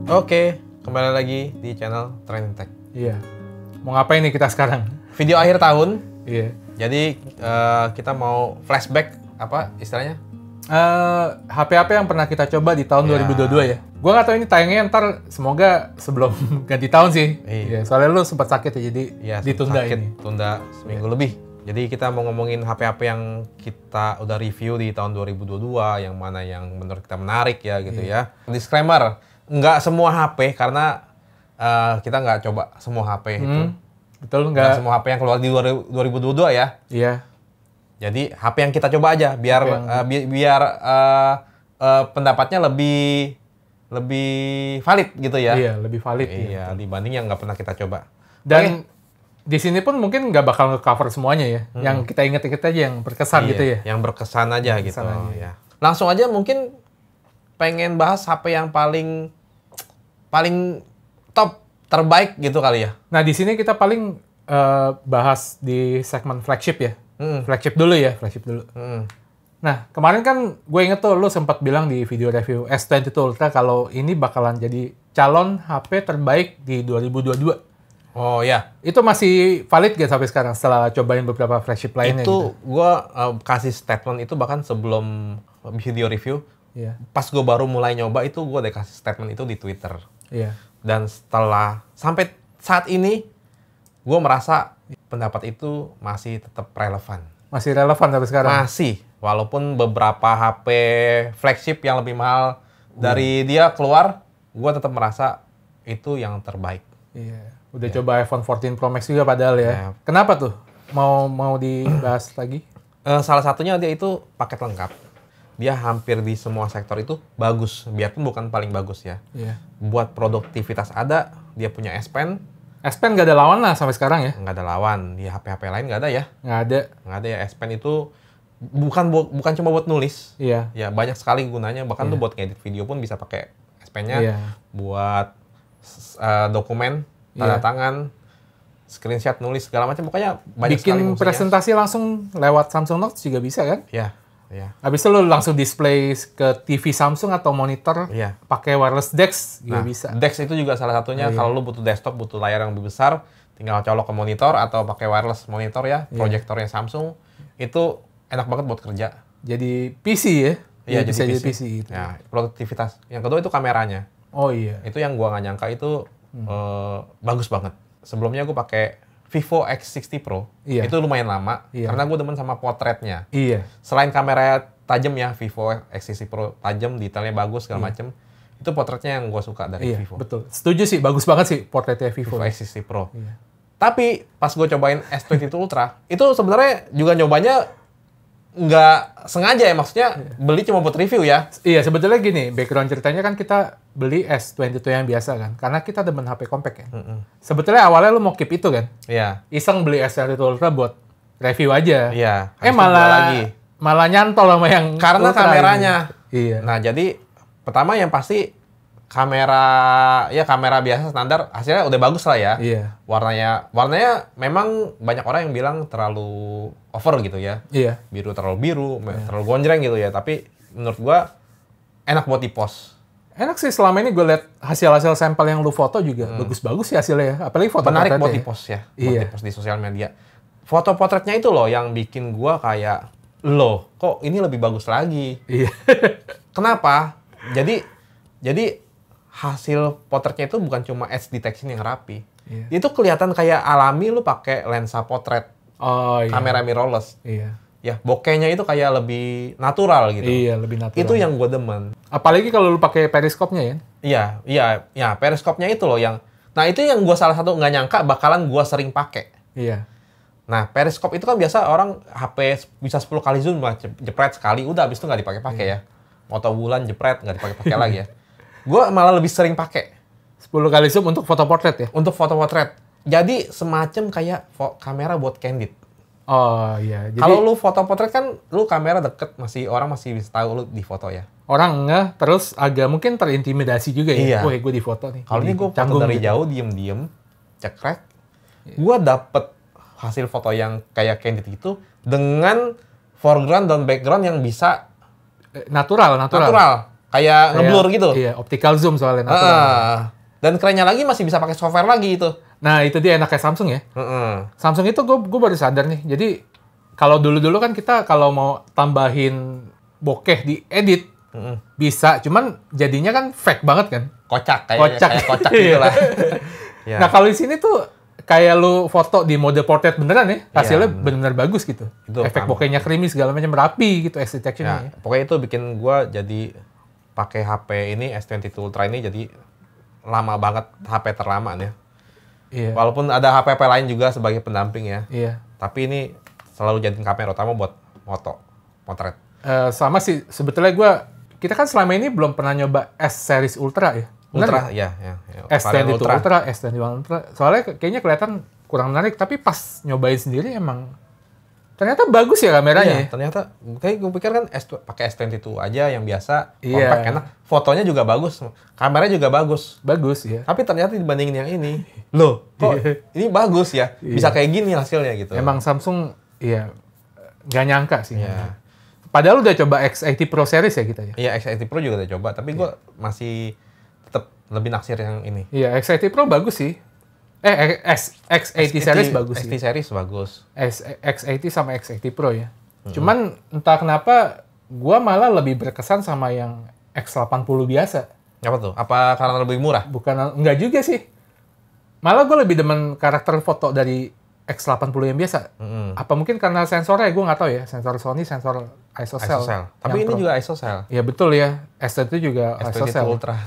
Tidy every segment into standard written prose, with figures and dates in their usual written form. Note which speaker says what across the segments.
Speaker 1: Oke, kembali lagi di channel Trending Tech.
Speaker 2: Iya. Mau ngapain nih kita sekarang?
Speaker 1: Video akhir tahun.
Speaker 2: Iya.
Speaker 1: Jadi kita mau flashback apa istilahnya?
Speaker 2: HP-HP yang pernah kita coba di tahun 2022 ya. Gua nggak tahu ini tayangnya ntar semoga sebelum ganti tahun sih.
Speaker 1: Iya.
Speaker 2: Soalnya lu sempat sakit ya, jadi ditunda
Speaker 1: sakit,
Speaker 2: ini.
Speaker 1: Tunda seminggu lebih. Jadi kita mau ngomongin HP-HP yang kita udah review di tahun 2022, yang mana yang menurut kita menarik ya gitu ya. Disclaimer, nggak semua HP karena kita nggak coba semua HP itu.
Speaker 2: Betul
Speaker 1: Nggak
Speaker 2: nggak?
Speaker 1: semua HP yang keluar di 2022 ya.
Speaker 2: Iya.
Speaker 1: Jadi HP yang kita coba aja biar biar pendapatnya lebih valid gitu ya.
Speaker 2: Iya, lebih valid.
Speaker 1: Iya, dibanding yang nggak pernah kita coba.
Speaker 2: Dan di sini pun mungkin nggak bakal nge-cover semuanya ya. Yang kita inget-inget aja yang berkesan gitu ya.
Speaker 1: Yang berkesan aja
Speaker 2: Berkesan
Speaker 1: gitu.
Speaker 2: aja.
Speaker 1: Ya. Langsung aja mungkin pengen bahas HP yang paling top terbaik gitu kali ya.
Speaker 2: Nah, di sini kita paling bahas di segmen flagship ya. Flagship dulu ya, flagship dulu. Nah, kemarin kan gue inget tuh lu sempat bilang di video review S22 Ultra kalau ini bakalan jadi calon HP terbaik di 2022.
Speaker 1: Oh ya.
Speaker 2: Itu masih valid gak sampai sekarang setelah cobain beberapa flagship lainnya?
Speaker 1: Itu gue kasih statement itu bahkan sebelum video review.
Speaker 2: Iya.
Speaker 1: Pas gue baru mulai nyoba itu gue udah kasih statement itu di Twitter.
Speaker 2: Iya.
Speaker 1: Dan setelah sampai saat ini gue merasa pendapat itu masih tetap relevan.
Speaker 2: Masih relevan sampai sekarang?
Speaker 1: Masih. Walaupun beberapa HP flagship yang lebih mahal dari dia keluar, gue tetap merasa itu yang terbaik.
Speaker 2: Iya. Udah coba iPhone 14 Pro Max juga padahal ya.
Speaker 1: Ya.
Speaker 2: Kenapa tuh? Mau dibahas lagi?
Speaker 1: Salah satunya dia itu paket lengkap. Dia hampir di semua sektor itu bagus, biarpun bukan paling bagus ya.
Speaker 2: Iya.
Speaker 1: Buat produktivitas ada, dia punya S Pen.
Speaker 2: S Pen nggak ada lawan lah sampai sekarang ya?
Speaker 1: Nggak ada lawan, di HP-HP lain nggak ada ya.
Speaker 2: Nggak ada.
Speaker 1: Nggak ada ya, S Pen itu bukan cuma buat nulis.
Speaker 2: Iya.
Speaker 1: Ya banyak sekali gunanya, bahkan tuh buat ngedit video pun bisa pakai S Pen-nya.
Speaker 2: Iya.
Speaker 1: Buat dokumen, tanda tangan, screenshot, nulis, segala macam. Pokoknya banyak sekali
Speaker 2: Bikin
Speaker 1: fungsinya.
Speaker 2: presentasi langsung lewat Samsung Notes juga bisa kan?
Speaker 1: Iya, iya.
Speaker 2: Habis itu lu langsung display ke TV Samsung atau monitor,
Speaker 1: Iya.
Speaker 2: pakai wireless DeX juga bisa.
Speaker 1: DeX itu juga salah satunya. Kalau lu butuh desktop, butuh layar yang lebih besar, tinggal colok ke monitor atau pakai wireless monitor ya, proyektornya Samsung. Itu enak banget buat kerja.
Speaker 2: Jadi PC ya?
Speaker 1: Iya,
Speaker 2: bisa
Speaker 1: jadi
Speaker 2: jadi PC gitu.
Speaker 1: Ya, produktivitas. Yang kedua itu kameranya.
Speaker 2: Oh iya.
Speaker 1: Itu yang gua nggak nyangka itu bagus banget. Sebelumnya gua pakai Vivo X60 Pro.
Speaker 2: Iya.
Speaker 1: Itu lumayan lama
Speaker 2: Iya.
Speaker 1: karena gua demen sama potretnya.
Speaker 2: Iya.
Speaker 1: Selain kamera tajam ya, Vivo X60 Pro tajam, detailnya bagus segala macem. Itu potretnya yang gua suka dari
Speaker 2: Iya,
Speaker 1: Vivo.
Speaker 2: betul. Setuju sih, bagus banget sih portretnya Vivo.
Speaker 1: Vivo X60 Pro.
Speaker 2: Iya.
Speaker 1: Tapi pas gue cobain S22 Ultra, itu sebenarnya juga nyobanya nggak sengaja ya, maksudnya beli cuma buat review ya.
Speaker 2: Iya, sebetulnya gini, background ceritanya kan kita beli S22 yang biasa kan, karena kita demen HP compact kan. Sebetulnya awalnya lu mau keep itu kan,
Speaker 1: Iya,
Speaker 2: iseng beli S22 Ultra buat review aja.
Speaker 1: iya. Habis itu
Speaker 2: Malah
Speaker 1: jual lagi.
Speaker 2: malah nyantol sama yang
Speaker 1: Karena
Speaker 2: Ultra
Speaker 1: kameranya.
Speaker 2: ini. Iya.
Speaker 1: Nah, jadi pertama yang pasti kamera biasa standar hasilnya udah bagus lah ya.
Speaker 2: Iya.
Speaker 1: Warnanya memang banyak orang yang bilang terlalu over gitu ya.
Speaker 2: Iya.
Speaker 1: Biru, terlalu gonjreng gitu ya. Tapi menurut gua enak buat di-post.
Speaker 2: Enak sih, selama ini gue lihat hasil-hasil sampel yang lu foto juga bagus-bagus sih hasilnya ya. Apalagi foto
Speaker 1: Menarik buat
Speaker 2: portretnya ya.
Speaker 1: di-post ya. Buat
Speaker 2: Iya.
Speaker 1: di-post di sosial media. Foto potretnya itu loh yang bikin gua kayak, loh kok ini lebih bagus lagi.
Speaker 2: Iya.
Speaker 1: Kenapa? Jadi hasil potretnya itu bukan cuma edge detection yang rapi.
Speaker 2: Iya.
Speaker 1: Itu kelihatan kayak alami lu pakai lensa potret,
Speaker 2: Oh iya.
Speaker 1: kamera mirrorless.
Speaker 2: Iya.
Speaker 1: Ya, bokehnya itu kayak lebih natural gitu.
Speaker 2: Iya, lebih natural.
Speaker 1: Itu yang gue demen.
Speaker 2: Apalagi kalau lu pakai periskopnya ya.
Speaker 1: Iya, periskopnya itu loh yang. Nah, itu yang gue salah satu nggak nyangka bakalan gue sering pakai.
Speaker 2: Iya.
Speaker 1: Nah, periskop itu kan biasa orang HP bisa 10 kali zoom, jepret sekali, udah habis itu nggak dipakai-pakai ya. Foto bulan jepret, nggak dipakai-pakai lagi ya. Gue malah lebih sering pakai.
Speaker 2: 10 kali zoom untuk foto portrait ya?
Speaker 1: Untuk foto potret. Jadi semacam kayak kamera buat candid.
Speaker 2: Oh iya. Jadi
Speaker 1: Kalau lu foto potret kan lu kamera deket, orang masih bisa tahu lu di foto ya.
Speaker 2: orang nggak, terus agak mungkin terintimidasi juga ya.
Speaker 1: Iya.
Speaker 2: Wah, gue di foto nih.
Speaker 1: Kalau ini gue foto
Speaker 2: Canggung
Speaker 1: dari
Speaker 2: gitu.
Speaker 1: jauh, diem-diem, cekrek, gue dapet hasil foto yang kayak candid itu dengan foreground dan background yang bisa
Speaker 2: Natural.
Speaker 1: natural. kayak ngeblur gitu.
Speaker 2: Iya, optical zoom soalnya.
Speaker 1: Dan kerennya lagi masih bisa pakai software lagi itu.
Speaker 2: Nah, itu dia enaknya Samsung ya. Samsung itu gue baru sadar nih. Jadi kalau dulu-dulu kan kita kalau mau tambahin bokeh di edit bisa, cuman jadinya kan fake banget kan.
Speaker 1: Kocak kayak kocak gitu lah. Ya.
Speaker 2: Nah, kalau di sini tuh kayak lu foto di mode portrait beneran ya, hasilnya bener-bener bagus gitu. Itu efek bokehnya creamy segala macam rapi gitu, edge detection-nya.
Speaker 1: Ya, pokoknya itu bikin gua jadi pakai HP ini S22 Ultra ini jadi lama banget, HP terlama nih. Iya. Walaupun ada HP lain juga sebagai pendamping ya. Iya. Tapi ini selalu jadiin kamera utama buat motret.
Speaker 2: Sama sih sebetulnya kita kan selama ini belum pernah nyoba S series Ultra ya.
Speaker 1: Ultra, ya.
Speaker 2: S22 Ultra, S21 Ultra. Soalnya kayaknya kelihatan kurang menarik, tapi pas nyobain sendiri emang ternyata bagus ya kameranya.
Speaker 1: Iya, ternyata kayak gue pikir kan pakai S22 aja yang biasa, compact, enak. Fotonya juga bagus, kameranya juga bagus.
Speaker 2: Bagus ya.
Speaker 1: Tapi ternyata dibandingin yang ini, loh, kok ini bagus ya? Bisa kayak gini hasilnya gitu.
Speaker 2: Emang Samsung, nggak nyangka sih. Iya. Padahal udah coba X80 Pro series ya kita ya?
Speaker 1: Iya, X80 Pro juga udah coba, tapi gue masih tetap lebih naksir yang ini.
Speaker 2: Iya, X80 Pro bagus sih. X80 series bagus sih.
Speaker 1: X80 series bagus.
Speaker 2: X80 sama X80 Pro ya. Cuman entah kenapa gua malah lebih berkesan sama yang X80 biasa.
Speaker 1: Apa tuh? Apa karena lebih murah?
Speaker 2: Enggak juga sih. Malah gue lebih demen karakter foto dari X80 yang biasa. Apa mungkin karena sensornya, gue nggak tahu ya. Sensor Sony, sensor ISOCELL.
Speaker 1: Tapi ini juga ISOCELL.
Speaker 2: Iya betul ya. S22 juga ISOCELL.
Speaker 1: Ultra.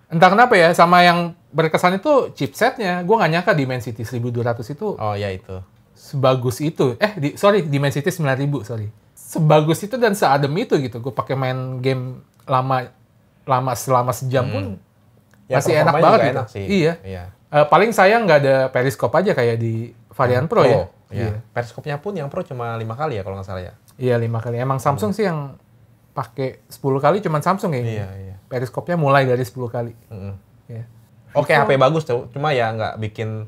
Speaker 2: Entah kenapa ya, sama yang berkesan itu chipsetnya. Gue nggak nyangka Dimensity 1200 itu.
Speaker 1: Oh ya itu.
Speaker 2: Sebagus itu. Dimensity 9000, sorry. Sebagus itu dan seadem itu gitu. Gue pakai main game lama selama sejam pun
Speaker 1: ya,
Speaker 2: masih enak banget gitu.
Speaker 1: Enak sih.
Speaker 2: Iya. Paling sayang nggak ada periskop aja kayak di varian Pro ya.
Speaker 1: Iya. Periskopnya pun yang Pro cuma 5 kali ya kalau nggak salah ya.
Speaker 2: Iya 5 kali. Emang Samsung sih yang pakai 10 kali cuman Samsung ya.
Speaker 1: Iya.
Speaker 2: Periskopnya mulai dari 10 kali.
Speaker 1: Ya. Oke, HP bagus tuh. Cuma ya nggak bikin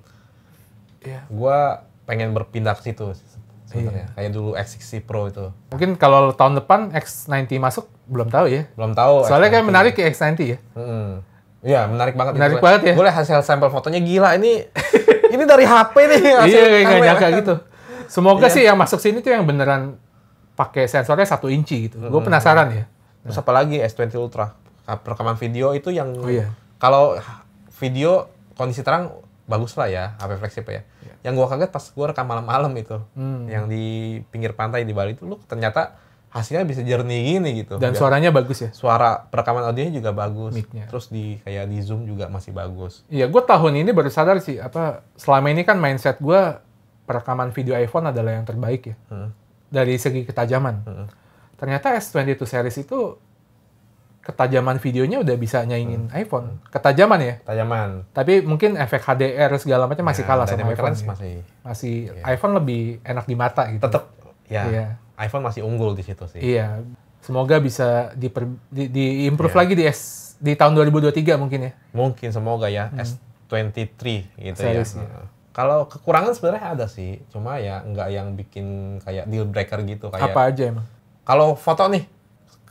Speaker 1: gua pengen berpindah ke situ sebenarnya. Kayak dulu X60 Pro itu.
Speaker 2: Mungkin kalau tahun depan X90 masuk belum tahu ya.
Speaker 1: Belum tahu.
Speaker 2: Soalnya kayak menarik ya X90 ya.
Speaker 1: Iya, menarik banget.
Speaker 2: Menarik banget ya.
Speaker 1: Gue lihat hasil sampel fotonya gila. Ini dari HP nih.
Speaker 2: Iya, nggak nyangka gitu. Semoga sih yang masuk sini tuh yang beneran pakai sensornya 1 inci gitu. Gue penasaran ya.
Speaker 1: Terus apalagi S20 Ultra. Rekaman video itu yang kalau video kondisi terang bagus lah ya, HP flagship ya. Yang gue kaget pas gue rekam malam-malam itu. Yang di pinggir pantai di Bali itu ternyata hasilnya bisa jernih gini gitu.
Speaker 2: Dan suaranya bagus ya?
Speaker 1: Suara perekaman audionya juga bagus.
Speaker 2: Mic-nya.
Speaker 1: Terus kayak di Zoom juga masih bagus.
Speaker 2: Iya, gue tahun ini baru sadar sih, selama ini kan mindset gue perekaman video iPhone adalah yang terbaik ya. Dari segi ketajaman. Ternyata S22 series itu ketajaman videonya udah bisa nyaingin iPhone. Ketajaman ya?
Speaker 1: Ketajaman.
Speaker 2: Tapi mungkin efek HDR segala macam masih kalah sama iPhone. Masih iPhone lebih enak di mata gitu.
Speaker 1: Tetap ya. iPhone masih unggul di situ sih.
Speaker 2: Iya. Semoga bisa di-improve lagi di tahun 2023 mungkin ya.
Speaker 1: Mungkin, semoga ya. S23 gitu series ya. Kalau kekurangan sebenarnya ada sih. Cuma ya nggak yang bikin kayak deal breaker gitu. Kayak,
Speaker 2: apa aja emang?
Speaker 1: Kalau foto nih,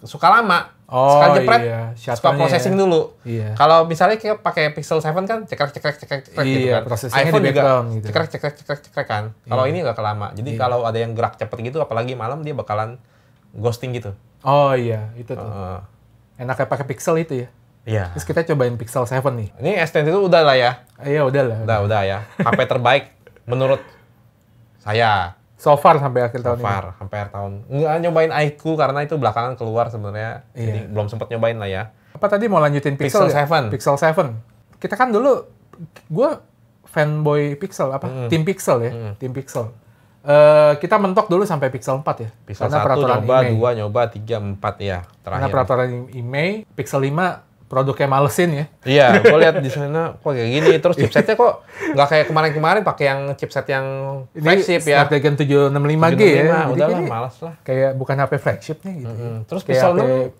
Speaker 1: suka lama. Sekali jepret, suka processing dulu.
Speaker 2: Iya.
Speaker 1: Kalau misalnya kayak pakai Pixel 7 kan cekrek gitu kan. iPhone juga gitu. cekrek kan. Kalau ini nggak kelama. Jadi kalau ada yang gerak cepet gitu, apalagi malam dia bakalan ghosting gitu.
Speaker 2: Oh iya, itu tuh. Enaknya pakai Pixel itu ya.
Speaker 1: Iya.
Speaker 2: Terus kita cobain Pixel 7 nih.
Speaker 1: Ini S10 itu udah lah ya.
Speaker 2: Iya udah lah.
Speaker 1: Udah ya. HP terbaik menurut saya.
Speaker 2: So far sampai akhir tahun ini.
Speaker 1: Sampai akhir tahun. Nggak nyobain iQOO karena itu belakangan keluar sebenarnya. Jadi belum sempat nyobain lah ya.
Speaker 2: Apa tadi mau lanjutin Pixel
Speaker 1: 7.
Speaker 2: Pixel 7. Kita kan dulu, gue fanboy Pixel, Tim Pixel ya. Tim Pixel. Kita mentok dulu sampai Pixel 4 ya.
Speaker 1: Pixel 1 nyoba, 2 nyoba, 3, 4 ya. Terakhir.
Speaker 2: Karena peraturan IMEI, Pixel 5 produknya malesin ya.
Speaker 1: Iya, gue lihat di sana kok kayak gini. Terus chipsetnya kok nggak kayak kemarin-kemarin pakai yang chipset yang flagship ya.
Speaker 2: Snapdragon 765G ya.
Speaker 1: Udahlah, malas lah.
Speaker 2: Kayak bukan HP flagshipnya gitu.
Speaker 1: Terus
Speaker 2: kayak
Speaker 1: Pixel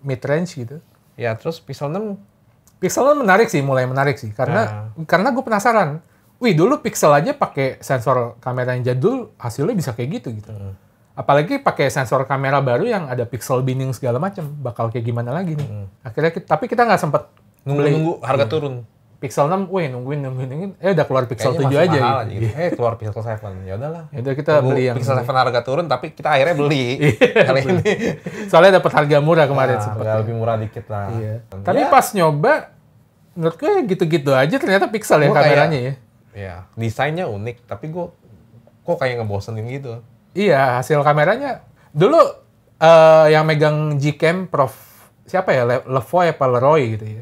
Speaker 1: 6
Speaker 2: mid range gitu.
Speaker 1: Ya, terus Pixel 6
Speaker 2: menarik sih, mulai menarik sih. Karena gue penasaran. Wih, dulu Pixel aja pakai sensor kamera yang jadul, hasilnya bisa kayak gitu. Apalagi pakai sensor kamera baru yang ada pixel binning segala macam, bakal kayak gimana lagi nih. Akhirnya tapi kita nggak sempet
Speaker 1: Nunggu harga turun.
Speaker 2: Pixel 6, nungguin. Udah keluar Pixel
Speaker 1: Kayaknya
Speaker 2: 7
Speaker 1: masih
Speaker 2: aja
Speaker 1: mahal
Speaker 2: gitu.
Speaker 1: Keluar Pixel 7. Ya udahlah.
Speaker 2: Ya udah kita
Speaker 1: Tunggu
Speaker 2: beli yang
Speaker 1: Pixel 7 harga turun, tapi kita akhirnya beli kali ini.
Speaker 2: Soalnya dapat harga murah kemarin
Speaker 1: Nah,
Speaker 2: sempet.
Speaker 1: harga lebih murah dikit lah.
Speaker 2: Iya. Tapi pas nyoba, menurut gue gitu-gitu aja ternyata Pixel ya
Speaker 1: Gua
Speaker 2: kameranya ya.
Speaker 1: Ya, desainnya unik, tapi gue kok kayak ngebosenin gitu.
Speaker 2: Iya, hasil kameranya dulu yang megang Gcam Prof siapa ya, Levoy apa Leroy gitu ya.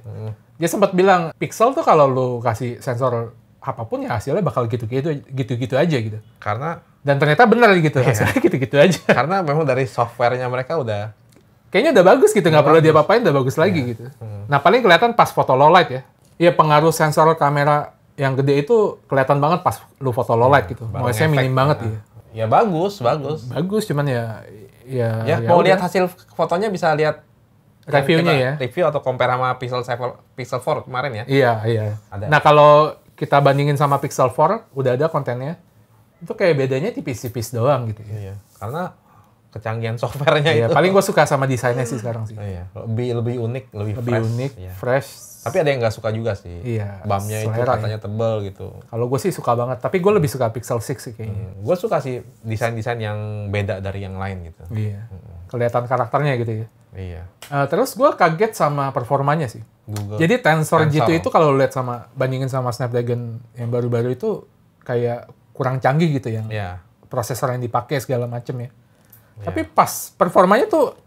Speaker 2: Dia sempat bilang Pixel tuh kalau lu kasih sensor apapun ya hasilnya bakal gitu-gitu aja gitu. Dan ternyata benar gitu, hasilnya gitu-gitu aja.
Speaker 1: Karena memang dari softwarenya mereka udah
Speaker 2: kayaknya udah bagus gitu, nggak perlu diapa-apain, udah bagus lagi gitu. Nah paling kelihatan pas foto low light ya. Iya, pengaruh sensor kamera yang gede itu kelihatan banget pas lu foto low light gitu. Noise-nya minim banget ya.
Speaker 1: Ya bagus.
Speaker 2: Bagus, cuman ya
Speaker 1: Mau
Speaker 2: udah.
Speaker 1: lihat hasil fotonya bisa lihat
Speaker 2: Reviewnya ya.
Speaker 1: Review atau compare sama Pixel 4 kemarin ya.
Speaker 2: Iya.
Speaker 1: Ada.
Speaker 2: Nah kalau kita bandingin sama Pixel 4, udah ada kontennya. Itu kayak bedanya tipis-tipis doang gitu ya.
Speaker 1: Iya, karena kecanggihan softwarenya
Speaker 2: Iya,
Speaker 1: itu.
Speaker 2: paling gue suka sama desainnya sih sekarang sih.
Speaker 1: Iya, lebih unik, lebih
Speaker 2: Unik,
Speaker 1: Iya.
Speaker 2: fresh.
Speaker 1: Tapi ada yang nggak suka juga sih.
Speaker 2: Iya,
Speaker 1: BAM-nya itu
Speaker 2: selera
Speaker 1: katanya tebel gitu.
Speaker 2: Kalau gue sih suka banget, tapi gue lebih suka Pixel 6 sih kayaknya.
Speaker 1: Gue suka sih desain-desain yang beda dari yang lain gitu.
Speaker 2: Iya, kelihatan karakternya gitu ya.
Speaker 1: Iya.
Speaker 2: Terus gue kaget sama performanya sih.
Speaker 1: Google.
Speaker 2: Jadi Tensor G2 itu kalau lihat bandingin sama Snapdragon yang baru-baru itu kayak kurang canggih gitu yang
Speaker 1: Iya.
Speaker 2: prosesor yang dipakai segala macem ya. Tapi pas performanya tuh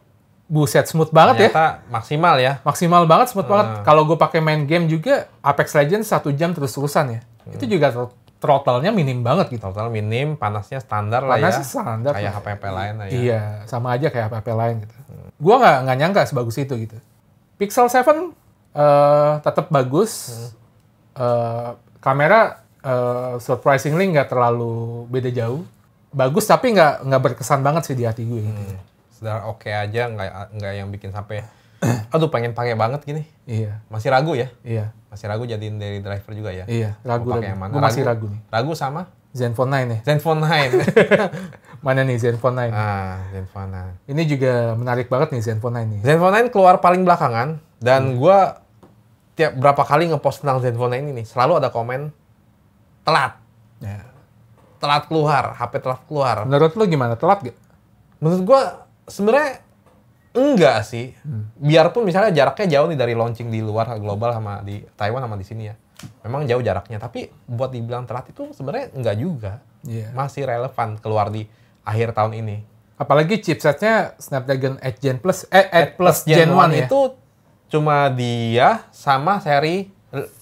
Speaker 2: buset smooth banget ya.
Speaker 1: Ternyata maksimal ya.
Speaker 2: Maksimal banget, smooth banget. Kalau gue pakai main game juga Apex Legends 1 jam terus-terusan ya. Itu juga throttle-nya minim banget gitu.
Speaker 1: Total minim, panasnya standar lah ya.
Speaker 2: Panasnya standar.
Speaker 1: Kayak HP lain lah ya.
Speaker 2: Iya, sama aja kayak HP lain gitu. Gua nggak nyangka sebagus itu gitu. Pixel 7 tetap bagus. Kamera surprisingly nggak terlalu beda jauh. Bagus tapi nggak berkesan banget sih di hati gue. Gitu.
Speaker 1: Sudah oke aja, nggak yang bikin sampai aduh pengen pakai banget gini.
Speaker 2: Iya.
Speaker 1: Masih ragu ya?
Speaker 2: Iya.
Speaker 1: Masih ragu jadiin dari driver juga ya?
Speaker 2: Iya, ragu.
Speaker 1: Mau pakai yang mana?
Speaker 2: Gue masih ragu nih.
Speaker 1: Ragu sama?
Speaker 2: Zenfone 9 ya.
Speaker 1: Zenfone 9.
Speaker 2: Mana nih Zenfone 9?
Speaker 1: Zenfone 9.
Speaker 2: Ini juga menarik banget nih Zenfone 9 nih.
Speaker 1: Zenfone 9 keluar paling belakangan dan gua tiap berapa kali ngepost tentang Zenfone 9 ini selalu ada komen telat.
Speaker 2: Ya.
Speaker 1: Telat keluar, HP telat keluar.
Speaker 2: Menurut lu gimana? Telat gak?
Speaker 1: Menurut gua sebenarnya enggak sih. Biarpun misalnya jaraknya jauh nih dari launching di luar global sama di Taiwan sama di sini ya. Memang jauh jaraknya, tapi buat dibilang telat itu sebenarnya enggak juga.
Speaker 2: Iya.
Speaker 1: Masih relevan keluar di akhir tahun ini.
Speaker 2: Apalagi chipsetnya Snapdragon 8 Gen Plus, 8 Plus Gen 1 ya.
Speaker 1: Itu cuma dia sama seri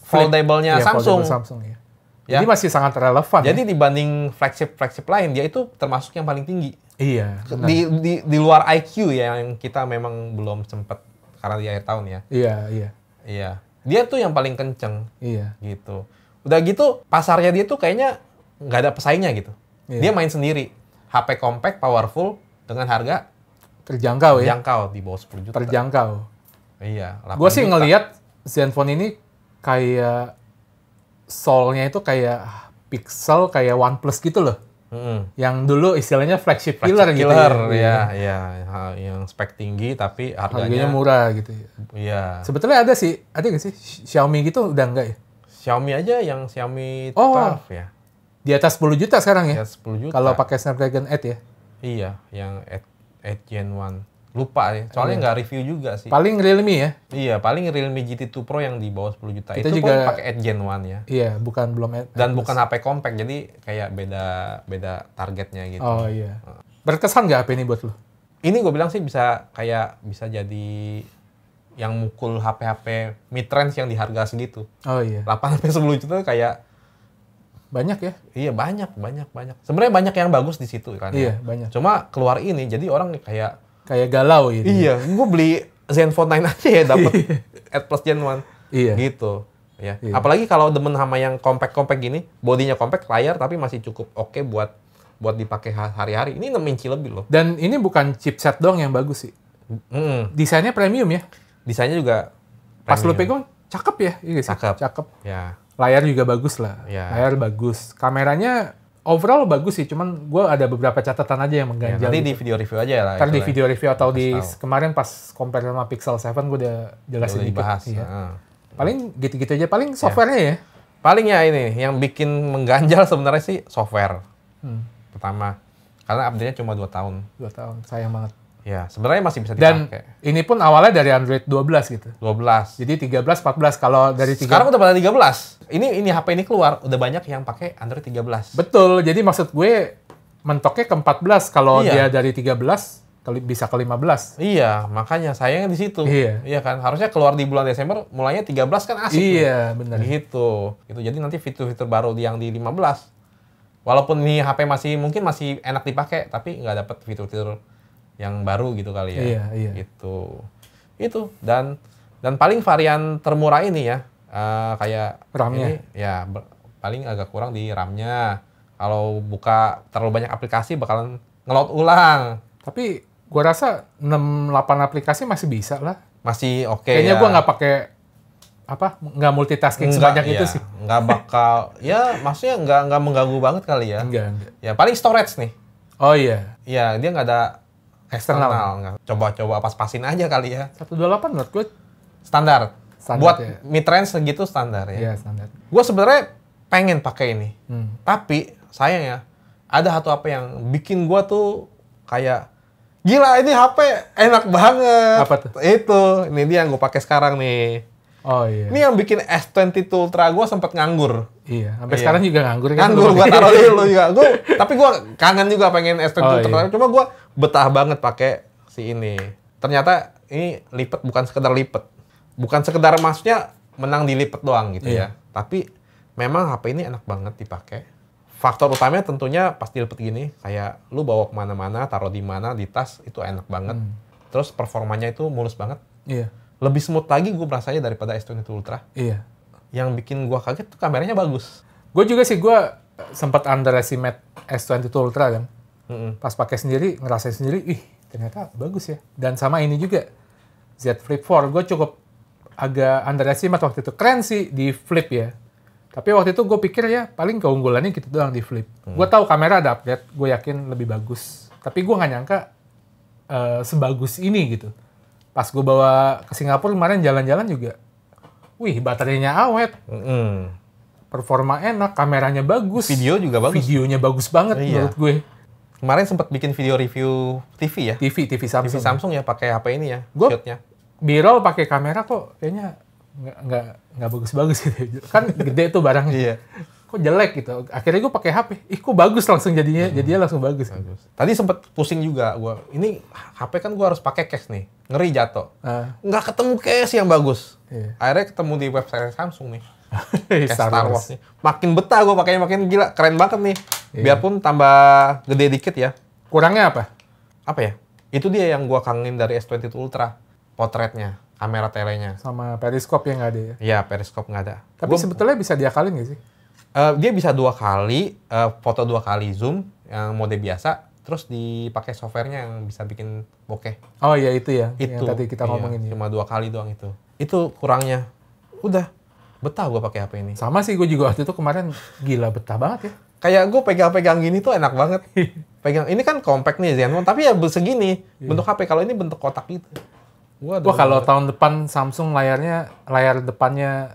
Speaker 1: foldable-nya
Speaker 2: Iya,
Speaker 1: Samsung.
Speaker 2: foldable Samsung ya.
Speaker 1: Ya.
Speaker 2: Jadi masih sangat relevan.
Speaker 1: Jadi dibanding flagship lain, dia itu termasuk yang paling tinggi.
Speaker 2: Iya. Benar.
Speaker 1: Di luar IQ ya, yang kita memang belum sempat karena di akhir tahun ya.
Speaker 2: Iya.
Speaker 1: Dia tuh yang paling kenceng.
Speaker 2: Iya.
Speaker 1: Gitu. Udah gitu, pasarnya dia tuh kayaknya nggak ada pesaingnya gitu.
Speaker 2: Iya.
Speaker 1: Dia main sendiri. HP compact, powerful, dengan harga
Speaker 2: Terjangkau ya.
Speaker 1: terjangkau di bawah 10 juta.
Speaker 2: Terjangkau.
Speaker 1: Iya. 8
Speaker 2: Gue sih
Speaker 1: juta.
Speaker 2: ngelihat Zenfone ini kayak soul-nya itu kayak Pixel, kayak OnePlus gitu loh. Yang dulu istilahnya flagship killer gitu
Speaker 1: ya. Yang spek tinggi tapi
Speaker 2: harganya murah gitu ya.
Speaker 1: Iya.
Speaker 2: Sebetulnya ada nggak sih Xiaomi gitu udah enggak ya?
Speaker 1: Xiaomi aja yang Xiaomi 12 ya.
Speaker 2: Di atas 10 juta sekarang ya?
Speaker 1: Ya 10 juta.
Speaker 2: Kalau pakai Snapdragon 8 ya?
Speaker 1: Iya, yang 8 Gen 1. Lupa ya, soalnya nggak review juga sih.
Speaker 2: Paling Realme ya?
Speaker 1: Iya, paling Realme GT2 Pro yang di bawah 10 juta.
Speaker 2: Kita
Speaker 1: itu
Speaker 2: juga
Speaker 1: pun pakai 8 Gen 1 ya.
Speaker 2: Iya, belum 8.
Speaker 1: Dan bukan HP compact, jadi kayak beda targetnya gitu.
Speaker 2: Oh iya. Berkesan nggak HP ini buat lo?
Speaker 1: Ini gue bilang sih bisa jadi yang mukul HP-HP mid-range yang di harga segitu.
Speaker 2: Oh iya.
Speaker 1: 8-10 juta kayak
Speaker 2: Banyak ya?
Speaker 1: iya banyak. Sebenarnya banyak yang bagus di situ kan.
Speaker 2: Iya,
Speaker 1: ya.
Speaker 2: banyak.
Speaker 1: Cuma keluar ini jadi orang kayak
Speaker 2: Galau gitu.
Speaker 1: iya, gue beli Zenfone 9 aja ya dapat 8 Plus Gen 1.
Speaker 2: Iya.
Speaker 1: Gitu. Ya.
Speaker 2: Iya.
Speaker 1: Apalagi kalau demen sama yang compact gini, bodinya compact, layar tapi masih cukup oke buat dipakai hari-hari. Ini 6 inci lebih loh.
Speaker 2: Dan ini bukan chipset doang yang bagus sih. Desainnya premium ya.
Speaker 1: Desainnya juga
Speaker 2: Pas lo
Speaker 1: premium.
Speaker 2: pegang cakep ya? Iya sih.
Speaker 1: Cakep.
Speaker 2: Cakep.
Speaker 1: Ya.
Speaker 2: Layar juga bagus lah.
Speaker 1: Iya.
Speaker 2: Layar bagus. Kameranya overall bagus sih, cuman gue ada beberapa catatan aja yang
Speaker 1: Ya,
Speaker 2: mengganjal.
Speaker 1: nanti di
Speaker 2: gitu.
Speaker 1: video review aja lah.
Speaker 2: Ntar di
Speaker 1: itulah.
Speaker 2: video review atau di
Speaker 1: Kasih tahu.
Speaker 2: kemarin pas compare sama Pixel 7 gue udah jelasin
Speaker 1: Udah
Speaker 2: dikit.
Speaker 1: dibahas.
Speaker 2: Iya.
Speaker 1: Heeh.
Speaker 2: Paling gitu-gitu aja, paling softwarenya ya.
Speaker 1: Paling ya ini yang bikin mengganjal sebenarnya sih software. Pertama, karena update-nya cuma 2 tahun.
Speaker 2: 2 tahun, sayang banget.
Speaker 1: Ya, sebenarnya masih bisa
Speaker 2: Dan
Speaker 1: dipakai.
Speaker 2: ini pun awalnya dari Android 12 gitu.
Speaker 1: 12.
Speaker 2: Jadi 13, 14 kalau dari 3.
Speaker 1: Sekarang udah pada 13. Ini HP ini keluar, udah banyak yang pakai Android 13.
Speaker 2: Betul, jadi maksud gue mentoknya ke 14 kalau
Speaker 1: Iya.
Speaker 2: dia dari 13 bisa ke 15.
Speaker 1: Iya, makanya sayangnya di situ.
Speaker 2: Iya.
Speaker 1: Kan, harusnya keluar di bulan Desember, mulainya 13 kan asik.
Speaker 2: Iya, benar.
Speaker 1: Gitu. Jadi nanti fitur-fitur baru yang di 15. Walaupun nih HP mungkin masih enak dipakai, tapi nggak dapet fitur-fitur yang baru gitu kali ya.
Speaker 2: Iya.
Speaker 1: Gitu. Itu dan paling varian termurah ini ya, kayak
Speaker 2: RAM-nya.
Speaker 1: ini ya paling agak kurang di RAM-nya. Kalau buka terlalu banyak aplikasi bakalan nge-load ulang.
Speaker 2: Tapi gue rasa 6-8 aplikasi masih bisa lah.
Speaker 1: Masih oke
Speaker 2: Kayaknya
Speaker 1: ya.
Speaker 2: gue nggak pakai nggak multitasking sebanyak itu sih.
Speaker 1: Nggak bakal, ya maksudnya nggak mengganggu banget kali ya.
Speaker 2: Enggak.
Speaker 1: Ya paling storage nih.
Speaker 2: Oh iya,
Speaker 1: Ya dia nggak ada
Speaker 2: eksternal.
Speaker 1: nggak. Coba pas-pasin aja kali ya.
Speaker 2: 128 menurut gue
Speaker 1: Standar.
Speaker 2: Standar,
Speaker 1: Buat
Speaker 2: ya.
Speaker 1: mid range segitu standar ya.
Speaker 2: iya standar.
Speaker 1: Gue sebenarnya pengen pakai ini,
Speaker 2: Hmm.
Speaker 1: tapi sayang ya ada satu HP yang bikin gue tuh kayak gila ini HP enak banget.
Speaker 2: Apa tuh?
Speaker 1: Itu, ini dia yang gue pakai sekarang nih.
Speaker 2: Oh iya.
Speaker 1: Ini yang bikin S22 Ultra gue sempet nganggur.
Speaker 2: Iya, sampai
Speaker 1: Iya.
Speaker 2: sekarang juga nganggur kan.
Speaker 1: Nganggur gue taruh di lu juga. Tapi gue kangen juga pengen S22
Speaker 2: Oh,
Speaker 1: Ultra.
Speaker 2: iya.
Speaker 1: Cuma gue betah banget pakai si ini. Ternyata ini lipet bukan sekedar lipet. Bukan sekedar maksudnya menang di lipet doang gitu
Speaker 2: Iya.
Speaker 1: ya. Tapi memang HP ini enak banget dipakai. Faktor utamanya tentunya pas dilipet gini, kayak lu bawa kemana-mana, taruh di mana, di tas, itu enak banget. Terus performanya itu mulus banget.
Speaker 2: Iya.
Speaker 1: Lebih smooth lagi gue merasanya daripada S22 Ultra.
Speaker 2: Iya.
Speaker 1: Yang bikin gue kaget tuh kameranya bagus.
Speaker 2: Gue juga sih, gue sempat underestimate S22 Ultra kan. Pas pakai sendiri, ngerasain sendiri, ih ternyata bagus ya. Dan sama ini juga, Z Flip 4. Gue cukup agak underestimate waktu itu. Keren sih di Flip ya. Tapi waktu itu gue pikir ya, paling keunggulannya gitu doang di Flip. Gue tahu kamera ada upgrade, gue yakin lebih bagus. Tapi gue nggak nyangka sebagus ini gitu. Pas gue bawa ke Singapura kemarin jalan-jalan juga, wih baterainya awet. Performa enak, kameranya bagus.
Speaker 1: Video juga bagus.
Speaker 2: Videonya bagus banget
Speaker 1: Iya.
Speaker 2: menurut gue.
Speaker 1: Kemarin sempat bikin video review TV ya.
Speaker 2: TV Samsung.
Speaker 1: TV Samsung ya pakai HP ini ya.
Speaker 2: Gua-
Speaker 1: Shootnya.
Speaker 2: B-roll pakai kamera kok kayaknya nggak bagus-bagus gitu. Kan gede tuh barangnya.
Speaker 1: Iya.
Speaker 2: Kok jelek gitu. Akhirnya gue pakai HP. Ih kok bagus langsung jadinya langsung bagus.
Speaker 1: Bagus. Tadi sempat pusing juga gua. Ini HP kan gua harus pakai case nih. Ngeri jatuh.
Speaker 2: Ah,
Speaker 1: Nggak ketemu case yang bagus.
Speaker 2: iya.
Speaker 1: Akhirnya ketemu di website Samsung nih. Case
Speaker 2: Star
Speaker 1: Star
Speaker 2: Wars.
Speaker 1: Wars nih. Makin betah gua pakainya, makin gila. Keren banget nih.
Speaker 2: Iya.
Speaker 1: Biarpun tambah gede dikit ya.
Speaker 2: Kurangnya apa?
Speaker 1: Apa ya? Itu dia yang gua kangenin dari S22 Ultra. Potretnya, kamera telenya.
Speaker 2: Sama periskop yang nggak ada ya.
Speaker 1: Iya, periskop nggak ada.
Speaker 2: Tapi sebetulnya bisa diakalin nggak sih?
Speaker 1: Dia bisa 2 kali, foto 2 kali zoom, yang mode biasa, terus dipakai softwarenya yang bisa bikin bokeh.
Speaker 2: Oh iya itu ya.
Speaker 1: Itu.
Speaker 2: Yang tadi kita
Speaker 1: Iya,
Speaker 2: ngomongin ya.
Speaker 1: cuma 2 kali doang itu. Itu kurangnya. Udah, betah gue pakai HP ini.
Speaker 2: Sama sih gue juga waktu itu kemarin gila betah banget ya.
Speaker 1: Kayak gue pegang-pegang gini tuh enak banget. Pegang, ini kan compact nih Zenfone, tapi ya segini bentuk HP. Kalau ini bentuk kotak gitu.
Speaker 2: Wah kalau tahun depan Samsung layar depannya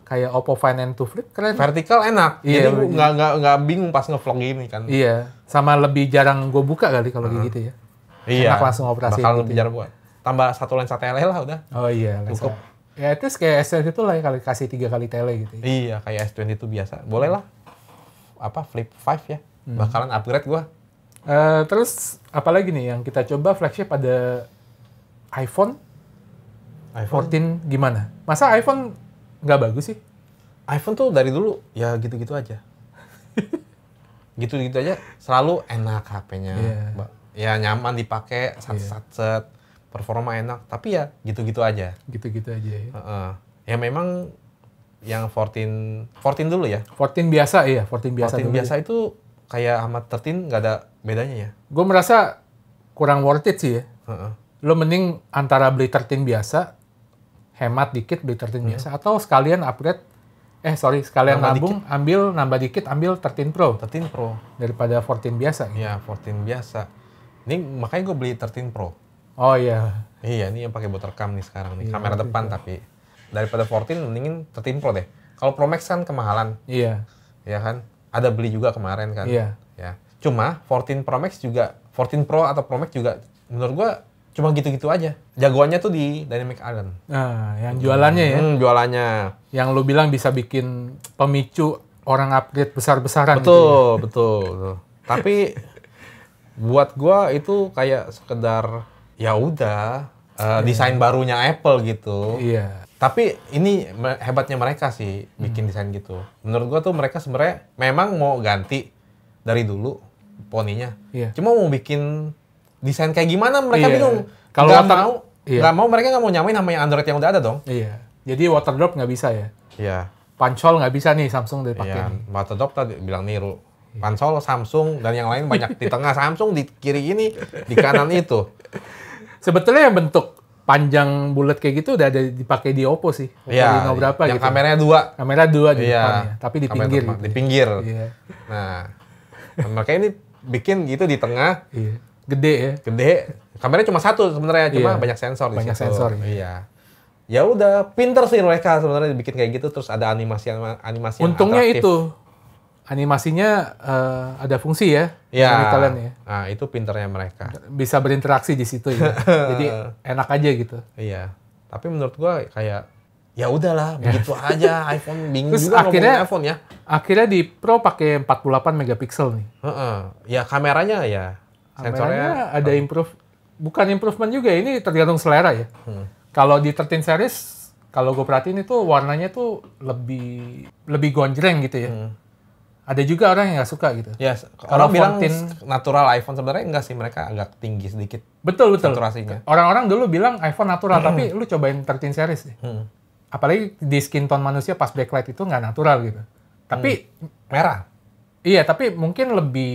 Speaker 2: kayak Oppo Find N2 Flip keren.
Speaker 1: vertikal enak.
Speaker 2: Iya,
Speaker 1: Jadi gue nggak bingung pas ngevlog gini kan.
Speaker 2: Iya, sama lebih jarang gue buka kali kalau kayak gitu ya.
Speaker 1: Iya.
Speaker 2: Enak langsung operasi
Speaker 1: Bakal
Speaker 2: gitu
Speaker 1: lebih
Speaker 2: ya.
Speaker 1: jarang buat. Tambah 1 lensa tele lah udah.
Speaker 2: Oh iya,
Speaker 1: Cukup.
Speaker 2: Ya itu kayak S22 itu lah ya, kali kasih 3 kali tele gitu ya.
Speaker 1: Iya, kayak S20 itu biasa. Boleh lah. Apa Flip 5 ya. Bakalan upgrade gua.
Speaker 2: Terus apalagi nih yang kita coba flagship ada iPhone 14 gimana? Masa iPhone nggak bagus sih?
Speaker 1: iPhone tuh dari dulu ya gitu-gitu aja. Gitu-gitu aja selalu enak HP-nya.
Speaker 2: Iya.
Speaker 1: Ya nyaman dipakai, set performa enak, tapi ya gitu-gitu aja.
Speaker 2: Gitu-gitu aja ya.
Speaker 1: Heeh. Ya memang yang 14 dulu ya.
Speaker 2: 14 biasa iya, 14 biasa
Speaker 1: 14
Speaker 2: dulu.
Speaker 1: biasa itu kayak sama 13 nggak ada bedanya ya.
Speaker 2: Gue merasa kurang worth it sih ya.
Speaker 1: Heeh.
Speaker 2: Lo mending antara beli 13 biasa, hemat dikit beli 13 biasa, atau sekalian upgrade sekalian
Speaker 1: Nambah
Speaker 2: nabung, nambah dikit, ambil 13 Pro
Speaker 1: 13 Pro.
Speaker 2: daripada 14 biasa. Gitu.
Speaker 1: Iya, 14 biasa. Ini makanya gue beli 13 Pro.
Speaker 2: Oh iya.
Speaker 1: Iya, ini yang pakai buat rekam nih sekarang nih. Kamera depan tapi daripada 14 mendingin 13 Pro deh. Kalau Pro Max kan kemahalan.
Speaker 2: Iya.
Speaker 1: Ya kan? Ada beli juga kemarin kan.
Speaker 2: Iya.
Speaker 1: Ya. Cuma 14 Pro Max juga, 14 Pro atau Pro Max juga menurut gua cuma gitu-gitu aja. Jagoannya tuh di Dynamic Island.
Speaker 2: Nah, yang jualannya ya.
Speaker 1: Jualannya.
Speaker 2: Yang lu bilang bisa bikin pemicu orang upgrade besar-besaran.
Speaker 1: Betul,
Speaker 2: gitu ya.
Speaker 1: betul. Tapi buat gua itu kayak sekedar ya udah desain barunya Apple gitu.
Speaker 2: Iya.
Speaker 1: Tapi ini hebatnya mereka sih bikin desain gitu. Menurut gua tuh mereka sebenarnya memang mau ganti dari dulu poninya.
Speaker 2: Iya.
Speaker 1: Cuma mau bikin desain kayak gimana mereka bingung.
Speaker 2: Kalau
Speaker 1: nggak mau mereka nggak mau nyamain sama yang Android yang udah ada dong.
Speaker 2: Iya. Jadi water drop nggak bisa ya.
Speaker 1: Iya.
Speaker 2: Punch hole nggak bisa nih Samsung dipakai.
Speaker 1: Iya. Water drop tadi bilang niru. Pansol Samsung dan yang lain banyak di tengah Samsung, di kiri ini, di kanan itu.
Speaker 2: Sebetulnya yang bentuk panjang bulat kayak gitu udah ada dipakai di Oppo sih.
Speaker 1: Iya.
Speaker 2: Reno berapa
Speaker 1: yang
Speaker 2: gitu.
Speaker 1: kameranya 2.
Speaker 2: Kamera 2 di
Speaker 1: Iya.
Speaker 2: depannya, tapi di pinggir.
Speaker 1: Kamera
Speaker 2: Gitu.
Speaker 1: di pinggir.
Speaker 2: Iya.
Speaker 1: Nah, makanya ini bikin gitu di tengah.
Speaker 2: Iya. Gede ya.
Speaker 1: Gede. Kameranya cuma satu sebenarnya, cuma
Speaker 2: Iya.
Speaker 1: banyak sensor di
Speaker 2: Banyak
Speaker 1: situ.
Speaker 2: sensor,
Speaker 1: Iya. Ya udah, pinter sih mereka sebenarnya bikin kayak gitu, terus ada animasi yang
Speaker 2: Untungnya
Speaker 1: atraktif.
Speaker 2: itu animasinya ada fungsi ya.
Speaker 1: Iya.
Speaker 2: Dari kalian ya.
Speaker 1: Nah, itu pinternya mereka.
Speaker 2: Bisa berinteraksi di situ ya. Jadi enak aja gitu.
Speaker 1: Iya. Tapi menurut gua kayak ya udahlah, begitu aja. iPhone bingung
Speaker 2: Terus
Speaker 1: juga
Speaker 2: akhirnya
Speaker 1: ngomongin iPhone ya.
Speaker 2: Akhirnya di Pro pakai 48 megapiksel nih.
Speaker 1: Heeh. Ya kameranya ya sensornya
Speaker 2: Kameranya ada bukan improvement juga, ini tergantung selera ya. Kalau di 13 series, kalau gue perhatiin itu warnanya tuh lebih gonjreng gitu ya. Ada juga orang yang nggak suka gitu.
Speaker 1: Ya,
Speaker 2: Kalau
Speaker 1: orang bilang
Speaker 2: 14
Speaker 1: natural iPhone sebenarnya enggak sih, mereka agak tinggi sedikit
Speaker 2: betul.
Speaker 1: saturasinya.
Speaker 2: Orang-orang dulu bilang iPhone natural, tapi lu cobain 13 series deh. Apalagi di skin tone manusia pas backlight itu nggak natural gitu. Tapi
Speaker 1: Merah.
Speaker 2: iya, tapi mungkin lebih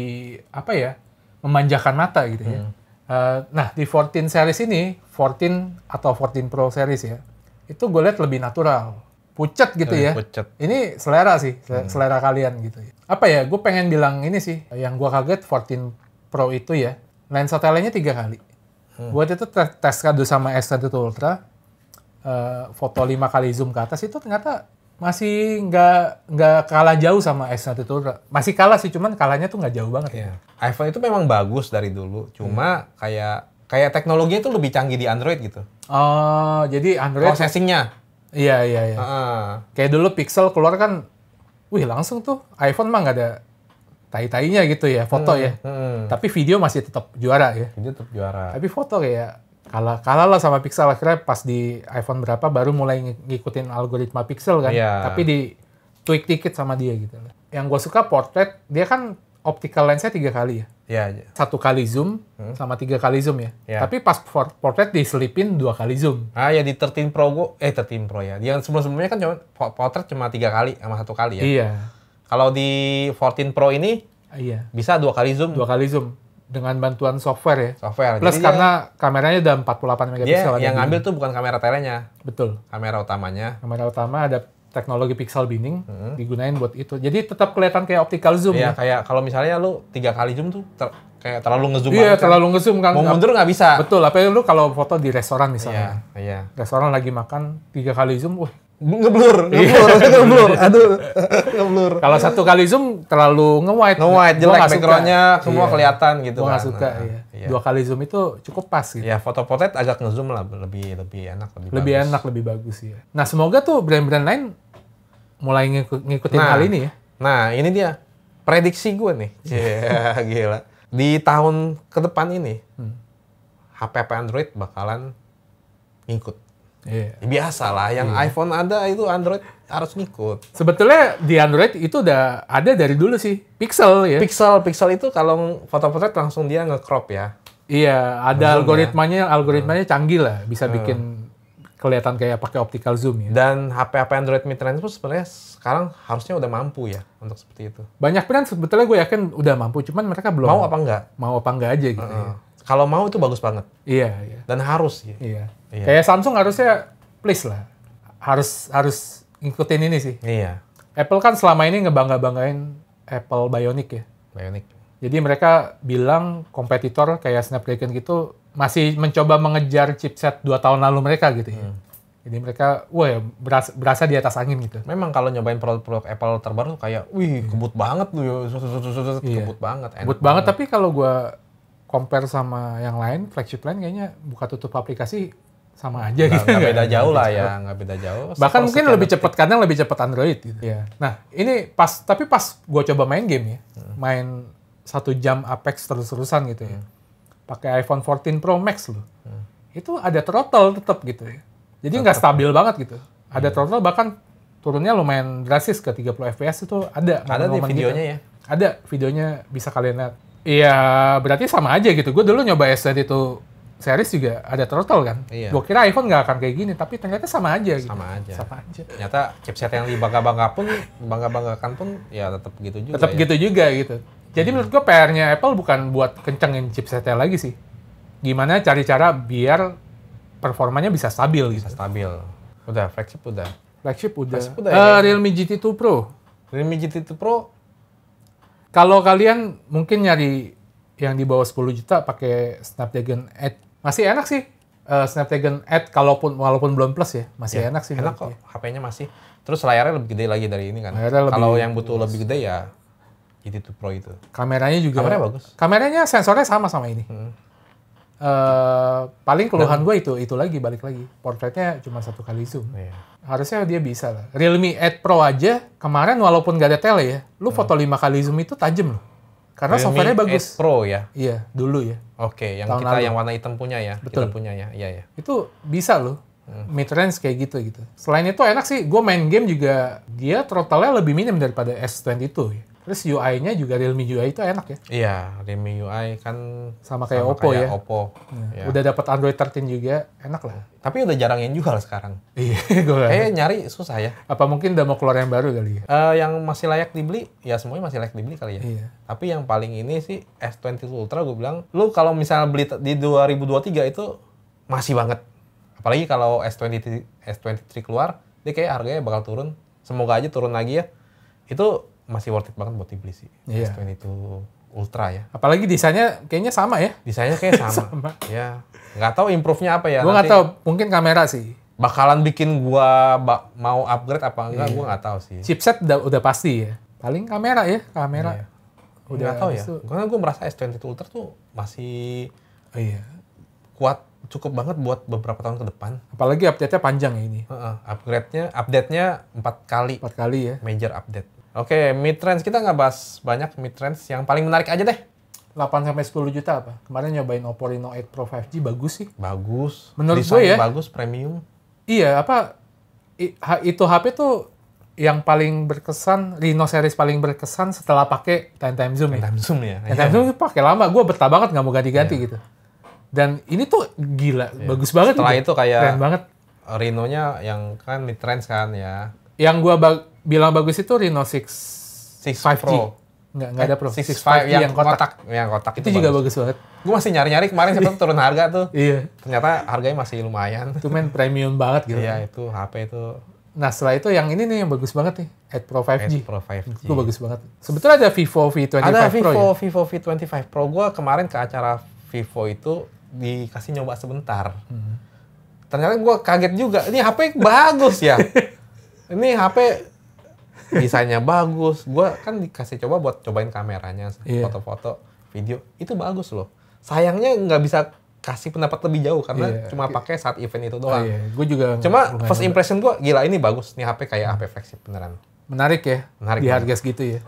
Speaker 2: apa ya, memanjakan mata gitu ya. Nah di 14 series ini, 14 atau 14 Pro series ya, itu gue lihat lebih natural, pucet gitu ya.
Speaker 1: Pucet.
Speaker 2: Ini selera sih, selera kalian gitu ya. Apa ya, gue pengen bilang ini sih, yang gue kaget 14 Pro itu ya, lensa telenya 3 kali. Buat itu tes kado sama S22 Ultra, foto 5 kali zoom ke atas itu ternyata masih nggak kalah jauh sama S22 Ultra. Masih kalah sih, cuman kalahnya tuh nggak jauh banget.
Speaker 1: Iya. iPhone itu memang bagus dari dulu, cuma kayak teknologinya itu lebih canggih di Android gitu.
Speaker 2: Oh, jadi Android.
Speaker 1: Processingnya.
Speaker 2: Iya.
Speaker 1: Heeh.
Speaker 2: Kayak dulu Pixel keluar kan, wih langsung tuh iPhone mah nggak ada tai-tainya gitu ya, foto ya. Tapi video masih tetap juara ya.
Speaker 1: Itu tetap juara.
Speaker 2: Tapi foto kayak kalah lah sama Pixel, akhirnya pas di iPhone berapa baru mulai ngikutin algoritma Pixel kan.
Speaker 1: Iya.
Speaker 2: Tapi di tweak dikit sama dia gitu. Yang gue suka portrait, dia kan optical lensnya 3 kali ya.
Speaker 1: Iya.
Speaker 2: 1 kali zoom sama 3 kali zoom ya.
Speaker 1: Iya.
Speaker 2: Tapi pas portrait diselipin 2 kali zoom.
Speaker 1: Ah ya di 13 Pro 13 Pro ya. Yang sebelum-sebelumnya kan portrait cuma 3 kali sama 1 kali ya.
Speaker 2: Iya.
Speaker 1: Kalau di 14 Pro ini
Speaker 2: Iya.
Speaker 1: bisa 2 kali zoom.
Speaker 2: 2 kali zoom dengan bantuan software ya.
Speaker 1: Software.
Speaker 2: Plus
Speaker 1: Jadi
Speaker 2: karena kameranya udah 48 megapiksel.
Speaker 1: dia yang ngambil tuh bukan kamera telenya,
Speaker 2: Betul.
Speaker 1: kamera utamanya.
Speaker 2: Kamera utama ada teknologi pixel binning digunain buat itu. Jadi tetap kelihatan kayak optical zoom
Speaker 1: Iya,
Speaker 2: ya.
Speaker 1: kayak kalau misalnya lu 3 kali zoom tuh kayak terlalu ngezoom
Speaker 2: Iya,
Speaker 1: banget kan.
Speaker 2: terlalu ngezoom kan.
Speaker 1: Mau mundur nggak bisa.
Speaker 2: Betul, apalagi lu kalau foto di restoran misalnya.
Speaker 1: Iya.
Speaker 2: Restoran lagi makan 3 kali zoom, wah.
Speaker 1: Ngeblur. Aduh, ngeblur.
Speaker 2: Kalau 1 kali zoom terlalu nge-white.
Speaker 1: Nge-white,
Speaker 2: Gua
Speaker 1: jelek
Speaker 2: nggak suka.
Speaker 1: background-nya semua
Speaker 2: Iya.
Speaker 1: kelihatan gitu
Speaker 2: Gua
Speaker 1: kan.
Speaker 2: nggak suka,
Speaker 1: Nah,
Speaker 2: iya.
Speaker 1: iya.
Speaker 2: 2 kali zoom itu cukup pas gitu.
Speaker 1: Ya, foto portrait agak ngezoom lah, lebih enak,
Speaker 2: Lebih
Speaker 1: bagus.
Speaker 2: enak, lebih bagus ya. Nah, semoga tuh brand-brand lain mulai ngikutin hal ini ya.
Speaker 1: Nah, ini dia prediksi gue nih. Iya, gila. Di tahun ke depan ini, HP Android bakalan ngikut.
Speaker 2: Iya.
Speaker 1: Biasa lah, yang iPhone ada itu Android harus ngikut.
Speaker 2: Sebetulnya di Android itu udah ada dari dulu sih, Pixel ya.
Speaker 1: Pixel itu kalau foto portrait langsung dia nge-crop ya.
Speaker 2: Iya, ada
Speaker 1: Zoom
Speaker 2: algoritmanya canggih lah, bisa bikin kelihatan kayak pakai optical zoom ya.
Speaker 1: Dan HP Android mid-range pun sebenarnya sekarang harusnya udah mampu ya untuk seperti itu.
Speaker 2: Banyak brand sebetulnya gue yakin udah mampu, cuman mereka belum
Speaker 1: Mau apa enggak?
Speaker 2: Mau apa enggak aja gitu ya.
Speaker 1: Kalau mau itu bagus banget
Speaker 2: Iya.
Speaker 1: dan harus ya.
Speaker 2: Iya.
Speaker 1: Iya.
Speaker 2: Kayak Samsung harusnya please lah. Harus ngikutin ini sih.
Speaker 1: Iya.
Speaker 2: Apple kan selama ini ngebangga-banggain Apple Bionic ya.
Speaker 1: Bionic.
Speaker 2: Jadi mereka bilang kompetitor kayak Snapdragon gitu masih mencoba mengejar chipset 2 tahun lalu mereka gitu ya. Jadi mereka, wah ya, berasa di atas angin gitu.
Speaker 1: Memang kalau nyobain produk Apple terbaru kayak, wih kebut banget lu ya, kebut banget.
Speaker 2: Kebut banget, tapi kalau gua compare sama yang lain, flagship lain kayaknya buka tutup aplikasi sama aja gitu.
Speaker 1: Nggak beda jauh lah ya, nggak beda jauh.
Speaker 2: Bahkan mungkin lebih cepat, kadang lebih cepat Android gitu. Ya. Nah ini tapi pas gua coba main game ya, main 1 jam Apex terus-terusan gitu ya, pakai iPhone 14 Pro Max loh, itu ada throttle tetap gitu ya. Jadi nggak stabil banget gitu. Ada throttle bahkan turunnya lumayan drastis ke 30 fps itu ada.
Speaker 1: Ada di videonya
Speaker 2: gitu.
Speaker 1: ya?
Speaker 2: Ada videonya bisa kalian lihat. Iya berarti sama aja gitu. Gue dulu nyoba S22 series juga ada throttle kan.
Speaker 1: Iya.
Speaker 2: Gue kira iPhone nggak akan kayak gini, tapi ternyata sama aja gitu.
Speaker 1: Sama aja.
Speaker 2: Sama aja.
Speaker 1: Ternyata chipset yang dibangga-banggakan pun ya tetap gitu juga.
Speaker 2: Tetap gitu juga gitu. Jadi menurut gue PR-nya Apple bukan buat kencengin chipsetnya lagi sih. Gimana cari cara biar performanya bisa stabil gitu.
Speaker 1: Bisa stabil. Udah, flagship udah.
Speaker 2: Flagship udah.
Speaker 1: Ya.
Speaker 2: Realme GT2 Pro.
Speaker 1: Realme GT2 Pro.
Speaker 2: Kalau kalian mungkin nyari yang di bawah 10 juta pakai Snapdragon 8. Masih enak sih. Snapdragon 8 walaupun belum plus ya. Masih enak sih.
Speaker 1: Enak kok. HP-nya masih. Terus layarnya lebih gede lagi dari ini kan. Kalau yang butuh lebih gede ya GT2 Pro itu.
Speaker 2: Kameranya juga.
Speaker 1: Kameranya bagus.
Speaker 2: Kameranya sensornya sama ini. Paling keluhan gue itu lagi balik lagi portraitnya cuma 1 kali zoom. Harusnya dia bisa lah. Realme 8 Pro aja kemarin walaupun gak ada tele ya, lu foto 5 kali zoom itu tajam loh. Karena
Speaker 1: Realme
Speaker 2: softwarenya bagus.
Speaker 1: 8 Pro ya?
Speaker 2: Iya, dulu ya.
Speaker 1: Oke, yang
Speaker 2: tahun
Speaker 1: kita
Speaker 2: lalu.
Speaker 1: yang warna hitam punya ya?
Speaker 2: Betul.
Speaker 1: Kita punya ya, iya ya.
Speaker 2: Itu bisa loh. Mid range kayak gitu. Selain itu enak sih, gue main game juga dia throttle-nya lebih minim daripada S22 ya. Terus UI-nya juga Realme UI itu enak ya.
Speaker 1: Iya, Realme UI kan
Speaker 2: sama kayak Oppo ya.
Speaker 1: Oppo.
Speaker 2: Ya. Udah dapat Android 13 juga, enak lah.
Speaker 1: Tapi udah jarang yang jual sekarang.
Speaker 2: Iya, gue
Speaker 1: nyari susah ya.
Speaker 2: Apa mungkin udah mau keluar yang baru kali ya?
Speaker 1: Yang masih layak dibeli, ya semuanya masih layak dibeli kali ya.
Speaker 2: Iya.
Speaker 1: Tapi yang paling ini sih S22 Ultra gue bilang, lu kalau misalnya beli di 2023 itu masih banget. Apalagi kalau S23 keluar, dia kayak harganya bakal turun. Semoga aja turun lagi ya. Itu masih worth it banget buat dibeli sih.
Speaker 2: Iya.
Speaker 1: S22 Ultra ya.
Speaker 2: Apalagi desainnya kayaknya sama ya.
Speaker 1: Desainnya kayak sama. Ya. Nggak tahu improve-nya apa ya.
Speaker 2: Gue nggak tahu, mungkin kamera sih.
Speaker 1: Bakalan bikin gua mau upgrade apa enggak, gue nggak tahu sih.
Speaker 2: Chipset udah pasti ya. Paling kamera ya, kamera.
Speaker 1: Iya.
Speaker 2: Udah
Speaker 1: nggak tahu ya. Karena gue merasa S22 Ultra tuh masih kuat, cukup banget buat beberapa tahun ke depan.
Speaker 2: Apalagi update-nya panjang ya ini.
Speaker 1: Update-nya 4 kali.
Speaker 2: 4 kali ya.
Speaker 1: Major update. Oke, mid-range kita nggak bahas banyak mid-range. Yang paling menarik aja deh.
Speaker 2: 8-10 juta apa? Kemarin nyobain Oppo Reno 8 Pro 5G, bagus sih.
Speaker 1: Bagus.
Speaker 2: Menurut gue ya.
Speaker 1: Bagus, premium.
Speaker 2: Iya, itu HP tuh yang paling berkesan, Reno series paling berkesan setelah pakai 10x zoom ya.
Speaker 1: 10x zoom ya.
Speaker 2: 10x zoom itu pakai lama, gue betah banget nggak mau ganti-ganti gitu. Dan ini tuh gila, bagus banget.
Speaker 1: Setelah itu kayak
Speaker 2: keren banget.
Speaker 1: Reno-nya yang kan mid-range kan ya.
Speaker 2: Yang gue bilang bagus itu Reno 6 5G.
Speaker 1: Pro.
Speaker 2: Nggak ada Pro.
Speaker 1: 6.5 yang kotak. Yang kotak
Speaker 2: itu juga bagus banget.
Speaker 1: Gue masih nyari-nyari kemarin siapa turun harga tuh.
Speaker 2: Iya.
Speaker 1: Ternyata harganya masih lumayan.
Speaker 2: Itu main premium banget gitu.
Speaker 1: Iya, itu HP itu.
Speaker 2: Nah, setelah itu yang ini nih yang bagus banget nih, 8 Pro 5G.
Speaker 1: 8 Pro 5G.
Speaker 2: Itu bagus banget. Sebetulnya ada Vivo V25
Speaker 1: ada
Speaker 2: Pro ya?
Speaker 1: Vivo V25 Pro. Gue kemarin ke acara Vivo itu dikasih nyoba sebentar. Ternyata gue kaget juga. Ini HP bagus ya. Ini HP desainnya bagus. Gue kan dikasih coba buat cobain kameranya, foto-foto, video. Itu bagus loh. Sayangnya nggak bisa kasih pendapat lebih jauh karena cuma pakai saat event itu doang.
Speaker 2: Gue juga.
Speaker 1: Cuma first impression gue, gila ini bagus. Ini HP kayak HP flagship beneran.
Speaker 2: Menarik ya.
Speaker 1: Menarik
Speaker 2: di harga segitu ya.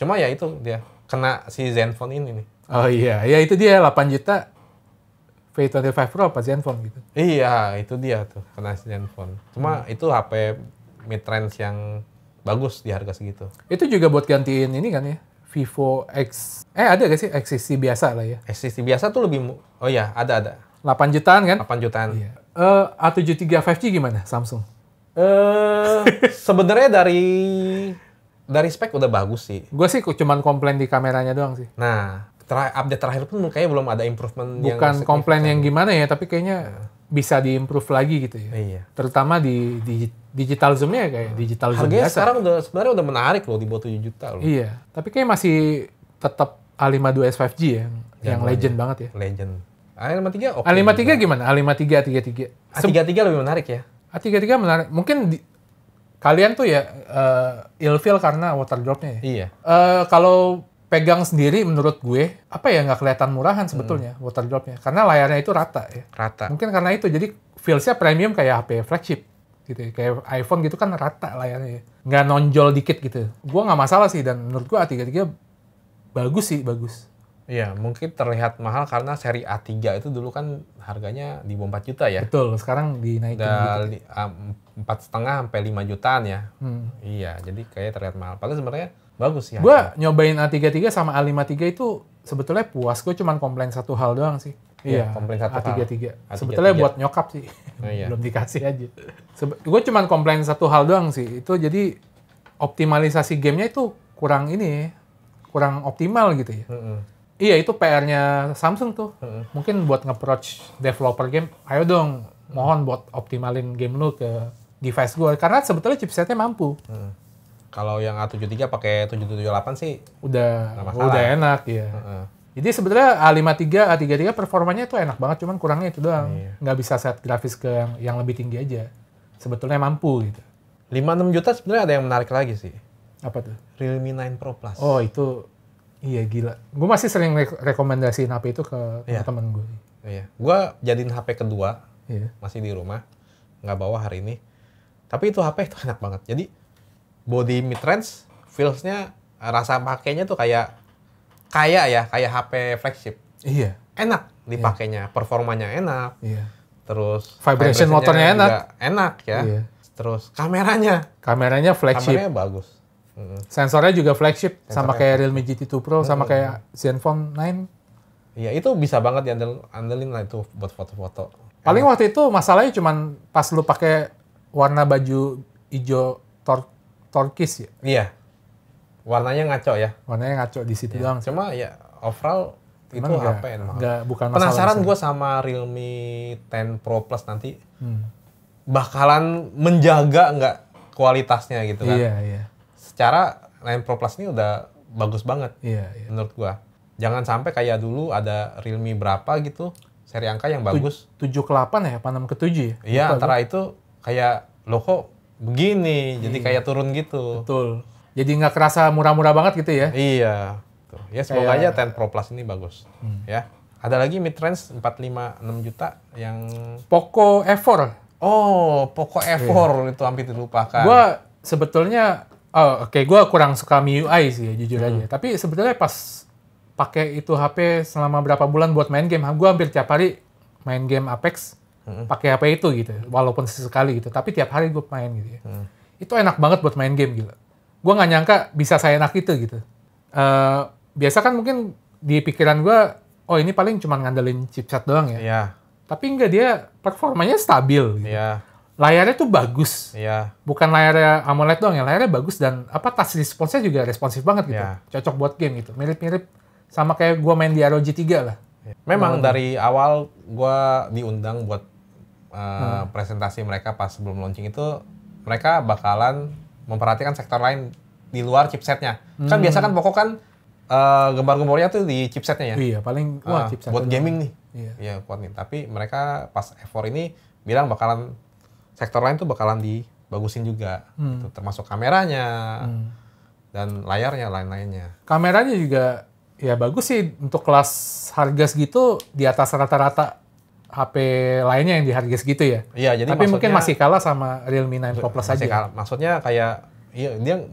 Speaker 1: Cuma ya itu dia kena si Zenfone ini nih.
Speaker 2: Oh iya, ya itu dia 8 juta. V25 Pro apa Zenfone gitu.
Speaker 1: Iya, itu dia tuh kena Zenfone. Cuma itu HP mid-range yang bagus di harga segitu. Itu
Speaker 2: juga buat gantiin ini kan ya, Vivo X. Ada gak sih X60 biasa lah ya?
Speaker 1: X60 biasa tuh lebih, oh iya ada.
Speaker 2: 8 jutaan kan?
Speaker 1: 8 jutaan.
Speaker 2: Iya. A73 5G gimana Samsung?
Speaker 1: Sebenarnya dari spek udah bagus sih.
Speaker 2: Gue sih cuman komplain di kameranya doang sih.
Speaker 1: Nah, update terakhir pun kayaknya belum ada improvement.
Speaker 2: Bukan komplain yang gimana ya, tapi kayaknya bisa di-improve lagi gitu ya.
Speaker 1: Iya.
Speaker 2: Terutama di digital zoom-nya kayak digital zoom
Speaker 1: Harganya
Speaker 2: biasa.
Speaker 1: sekarang sebenarnya udah menarik loh, di bawah 7 juta loh.
Speaker 2: Iya, tapi kayak masih tetap A52s 5G yang legend banget ya.
Speaker 1: Legend. A53 oke.
Speaker 2: A53 gimana? A53, A33.
Speaker 1: A33 lebih menarik ya.
Speaker 2: A33 menarik. Mungkin kalian tuh ya ilfeel karena water drop-nya ya.
Speaker 1: Iya.
Speaker 2: Kalau pegang sendiri menurut gue, apa ya, nggak kelihatan murahan sebetulnya water drop-nya. Karena layarnya itu rata ya.
Speaker 1: Rata.
Speaker 2: Mungkin karena itu, jadi feels-nya premium kayak HP flagship. Gitu ya. Kayak iPhone gitu kan rata layarnya ya. Nggak nonjol dikit gitu. Gue nggak masalah sih, dan menurut gue A33 bagus sih, bagus.
Speaker 1: Iya, mungkin terlihat mahal karena seri A3 itu dulu kan harganya di bawah 4 juta ya.
Speaker 2: Betul, sekarang dinaikin
Speaker 1: Udah
Speaker 2: gitu.
Speaker 1: 4,5 sampai 5 jutaan ya. Iya, jadi kayak terlihat mahal. Padahal sebenarnya bagus sih.
Speaker 2: Gue nyobain A33 sama A53 itu sebetulnya puas. Gue cuman komplain satu hal doang sih.
Speaker 1: Iya, komplain satu hal.
Speaker 2: A33.
Speaker 1: A33.
Speaker 2: Sebetulnya buat nyokap sih.
Speaker 1: Oh, iya.
Speaker 2: Belum dikasih aja. Gue cuman komplain satu hal doang sih. Itu jadi optimalisasi gamenya itu kurang kurang optimal gitu ya. Iya, itu PR-nya Samsung tuh. Mungkin buat nge-approach developer game, ayo dong, mohon buat optimalin game lu ke device gue. Karena sebetulnya chipsetnya mampu.
Speaker 1: Kalau yang A73 pakai 778 sih
Speaker 2: Udah
Speaker 1: nggak masalah.
Speaker 2: udah enak ya. Jadi sebetulnya A53, A33 performanya tuh enak banget, cuman kurangnya itu doang. Nggak bisa set grafis ke yang lebih tinggi aja. Sebetulnya mampu gitu.
Speaker 1: 5-6 juta sebenarnya ada yang menarik lagi sih.
Speaker 2: Apa tuh?
Speaker 1: Realme 9 Pro Plus.
Speaker 2: Oh, itu iya gila. Gue masih sering rekomendasiin HP itu ke temen gue.
Speaker 1: Iya. Gua jadiin HP kedua,
Speaker 2: Iya.
Speaker 1: masih di rumah, nggak bawa hari ini. Tapi itu HP itu enak banget. Jadi body mid-range, feels-nya, rasa pakainya tuh kayak HP flagship.
Speaker 2: Iya.
Speaker 1: Enak dipakainya, performanya enak.
Speaker 2: Iya.
Speaker 1: Terus
Speaker 2: Vibration motornya enak.
Speaker 1: juga enak ya.
Speaker 2: Iya.
Speaker 1: Terus kameranya
Speaker 2: Flagship.
Speaker 1: bagus.
Speaker 2: Sensornya juga flagship, sama kayak Realme GT2 Pro, sama kayak Zenfone 9.
Speaker 1: Iya, itu bisa banget diandelin lah itu buat foto-foto.
Speaker 2: Paling waktu itu masalahnya cuman pas lu pakai warna baju hijau turquoise ya.
Speaker 1: Iya. Warnanya ngaco ya.
Speaker 2: Warnanya ngaco di situ doang.
Speaker 1: Cuma ya overall itu
Speaker 2: Cuman
Speaker 1: HP yang mahal.
Speaker 2: bukan masalah.
Speaker 1: Penasaran gue sama Realme 10 Pro Plus nanti bakalan menjaga nggak kualitasnya gitu kan.
Speaker 2: Iya, iya.
Speaker 1: Secara 9 Pro Plus ini udah bagus banget
Speaker 2: Iya, iya.
Speaker 1: menurut gue. Jangan sampai kayak dulu ada Realme berapa gitu, seri angka yang bagus.
Speaker 2: 7 ke 8 ya, apa 6 ke 7 ya?
Speaker 1: Iya,
Speaker 2: Lupa
Speaker 1: antara itu kayak loh kok begini, jadi kayak turun gitu.
Speaker 2: Betul. Jadi nggak kerasa murah-murah banget gitu ya?
Speaker 1: Iya. Tuh. Ya semoga aja 10 Pro Plus ini bagus. Ya. Ada lagi mid range 4-5-6 juta yang
Speaker 2: Poco F4.
Speaker 1: oh, Poco F4 itu hampir dilupakan.
Speaker 2: Gua sebetulnya gua kurang suka MIUI sih ya, jujur aja. Tapi sebetulnya pas pakai itu HP selama berapa bulan buat main game, gua hampir tiap hari main game Apex pakai HP itu gitu. Walaupun sesekali gitu, tapi tiap hari gua main gitu ya. Itu enak banget buat main game gila. Gua nggak nyangka bisa saya enak itu gitu. Biasa kan mungkin di pikiran gua, oh ini paling cuma ngandelin chipset doang ya.
Speaker 1: Iya.
Speaker 2: Tapi enggak, dia performanya stabil gitu.
Speaker 1: Iya.
Speaker 2: Layarnya tuh bagus.
Speaker 1: Iya.
Speaker 2: Bukan layarnya AMOLED doang ya, layarnya bagus dan touch response-nya juga responsif banget gitu.
Speaker 1: Iya.
Speaker 2: Cocok buat game gitu. Mirip-mirip sama kayak gua main di ROG 3 lah.
Speaker 1: Memang dari awal gua diundang buat presentasi mereka pas sebelum launching itu, mereka bakalan memperhatikan sektor lain di luar chipsetnya. Kan biasa kan pokok kan gembar-gembornya tuh di chipsetnya ya.
Speaker 2: Iya, paling chipset.
Speaker 1: Buat gaming nih.
Speaker 2: Iya.
Speaker 1: Iya, kuat nih. Tapi mereka pas F4 ini bilang bakalan sektor lain tuh bakalan dibagusin juga. Gitu. Termasuk kameranya dan layarnya, lain-lainnya.
Speaker 2: Kameranya juga ya bagus sih untuk kelas harga segitu, di atas rata-rata HP lainnya yang di harga segitu ya.
Speaker 1: Iya, jadi
Speaker 2: tapi mungkin masih kalah sama Realme 9 Pro Plus aja.
Speaker 1: Maksudnya kayak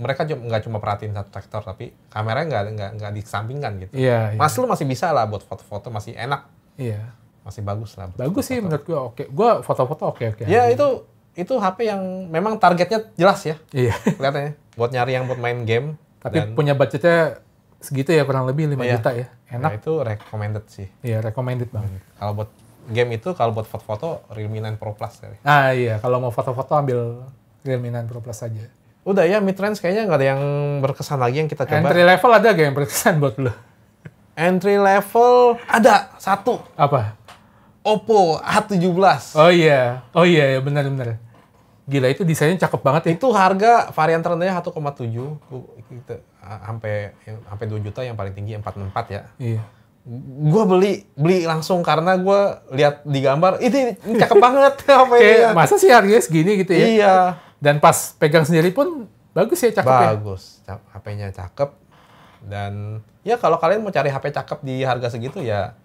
Speaker 1: mereka nggak cuma perhatiin satu sektor, tapi kameranya nggak dikesampingkan gitu.
Speaker 2: Iya.
Speaker 1: Lu masih bisa lah buat foto-foto, masih enak.
Speaker 2: Iya.
Speaker 1: Masih bagus lah.
Speaker 2: Bagus sih menurut gua, oke. Gua foto-foto oke.
Speaker 1: Ya itu HP yang memang targetnya jelas ya.
Speaker 2: Iya.
Speaker 1: Kelihatannya buat nyari yang buat main game.
Speaker 2: Tapi punya budgetnya segitu ya, kurang lebih 5 juta ya. Enak.
Speaker 1: Nah, itu recommended sih.
Speaker 2: Iya, recommended banget.
Speaker 1: Kalau buat game itu, kalau buat foto-foto Realme 9 Pro Plus kali.
Speaker 2: Iya, kalau mau foto-foto ambil Realme 9 Pro Plus aja.
Speaker 1: Udah ya, mid range kayaknya nggak ada yang berkesan lagi yang kita coba.
Speaker 2: Entry level ada gak yang berkesan buat lo?
Speaker 1: Entry level ada satu.
Speaker 2: Apa?
Speaker 1: Oppo A17.
Speaker 2: Oh iya, ya benar-benar. Gila itu desainnya cakep banget ya.
Speaker 1: Itu harga varian terendahnya 1,7 sampai 2 juta, yang paling tinggi 464 ya.
Speaker 2: Iya.
Speaker 1: Gue beli langsung karena gue lihat di gambar ini cakep banget apa ini ya.
Speaker 2: Masa sih harganya segini gitu ya?
Speaker 1: Iya.
Speaker 2: Dan pas pegang sendiri pun bagus ya, cakep ya.
Speaker 1: Bagus, HP-nya cakep. Dan ya kalau kalian mau cari HP cakep di harga segitu ya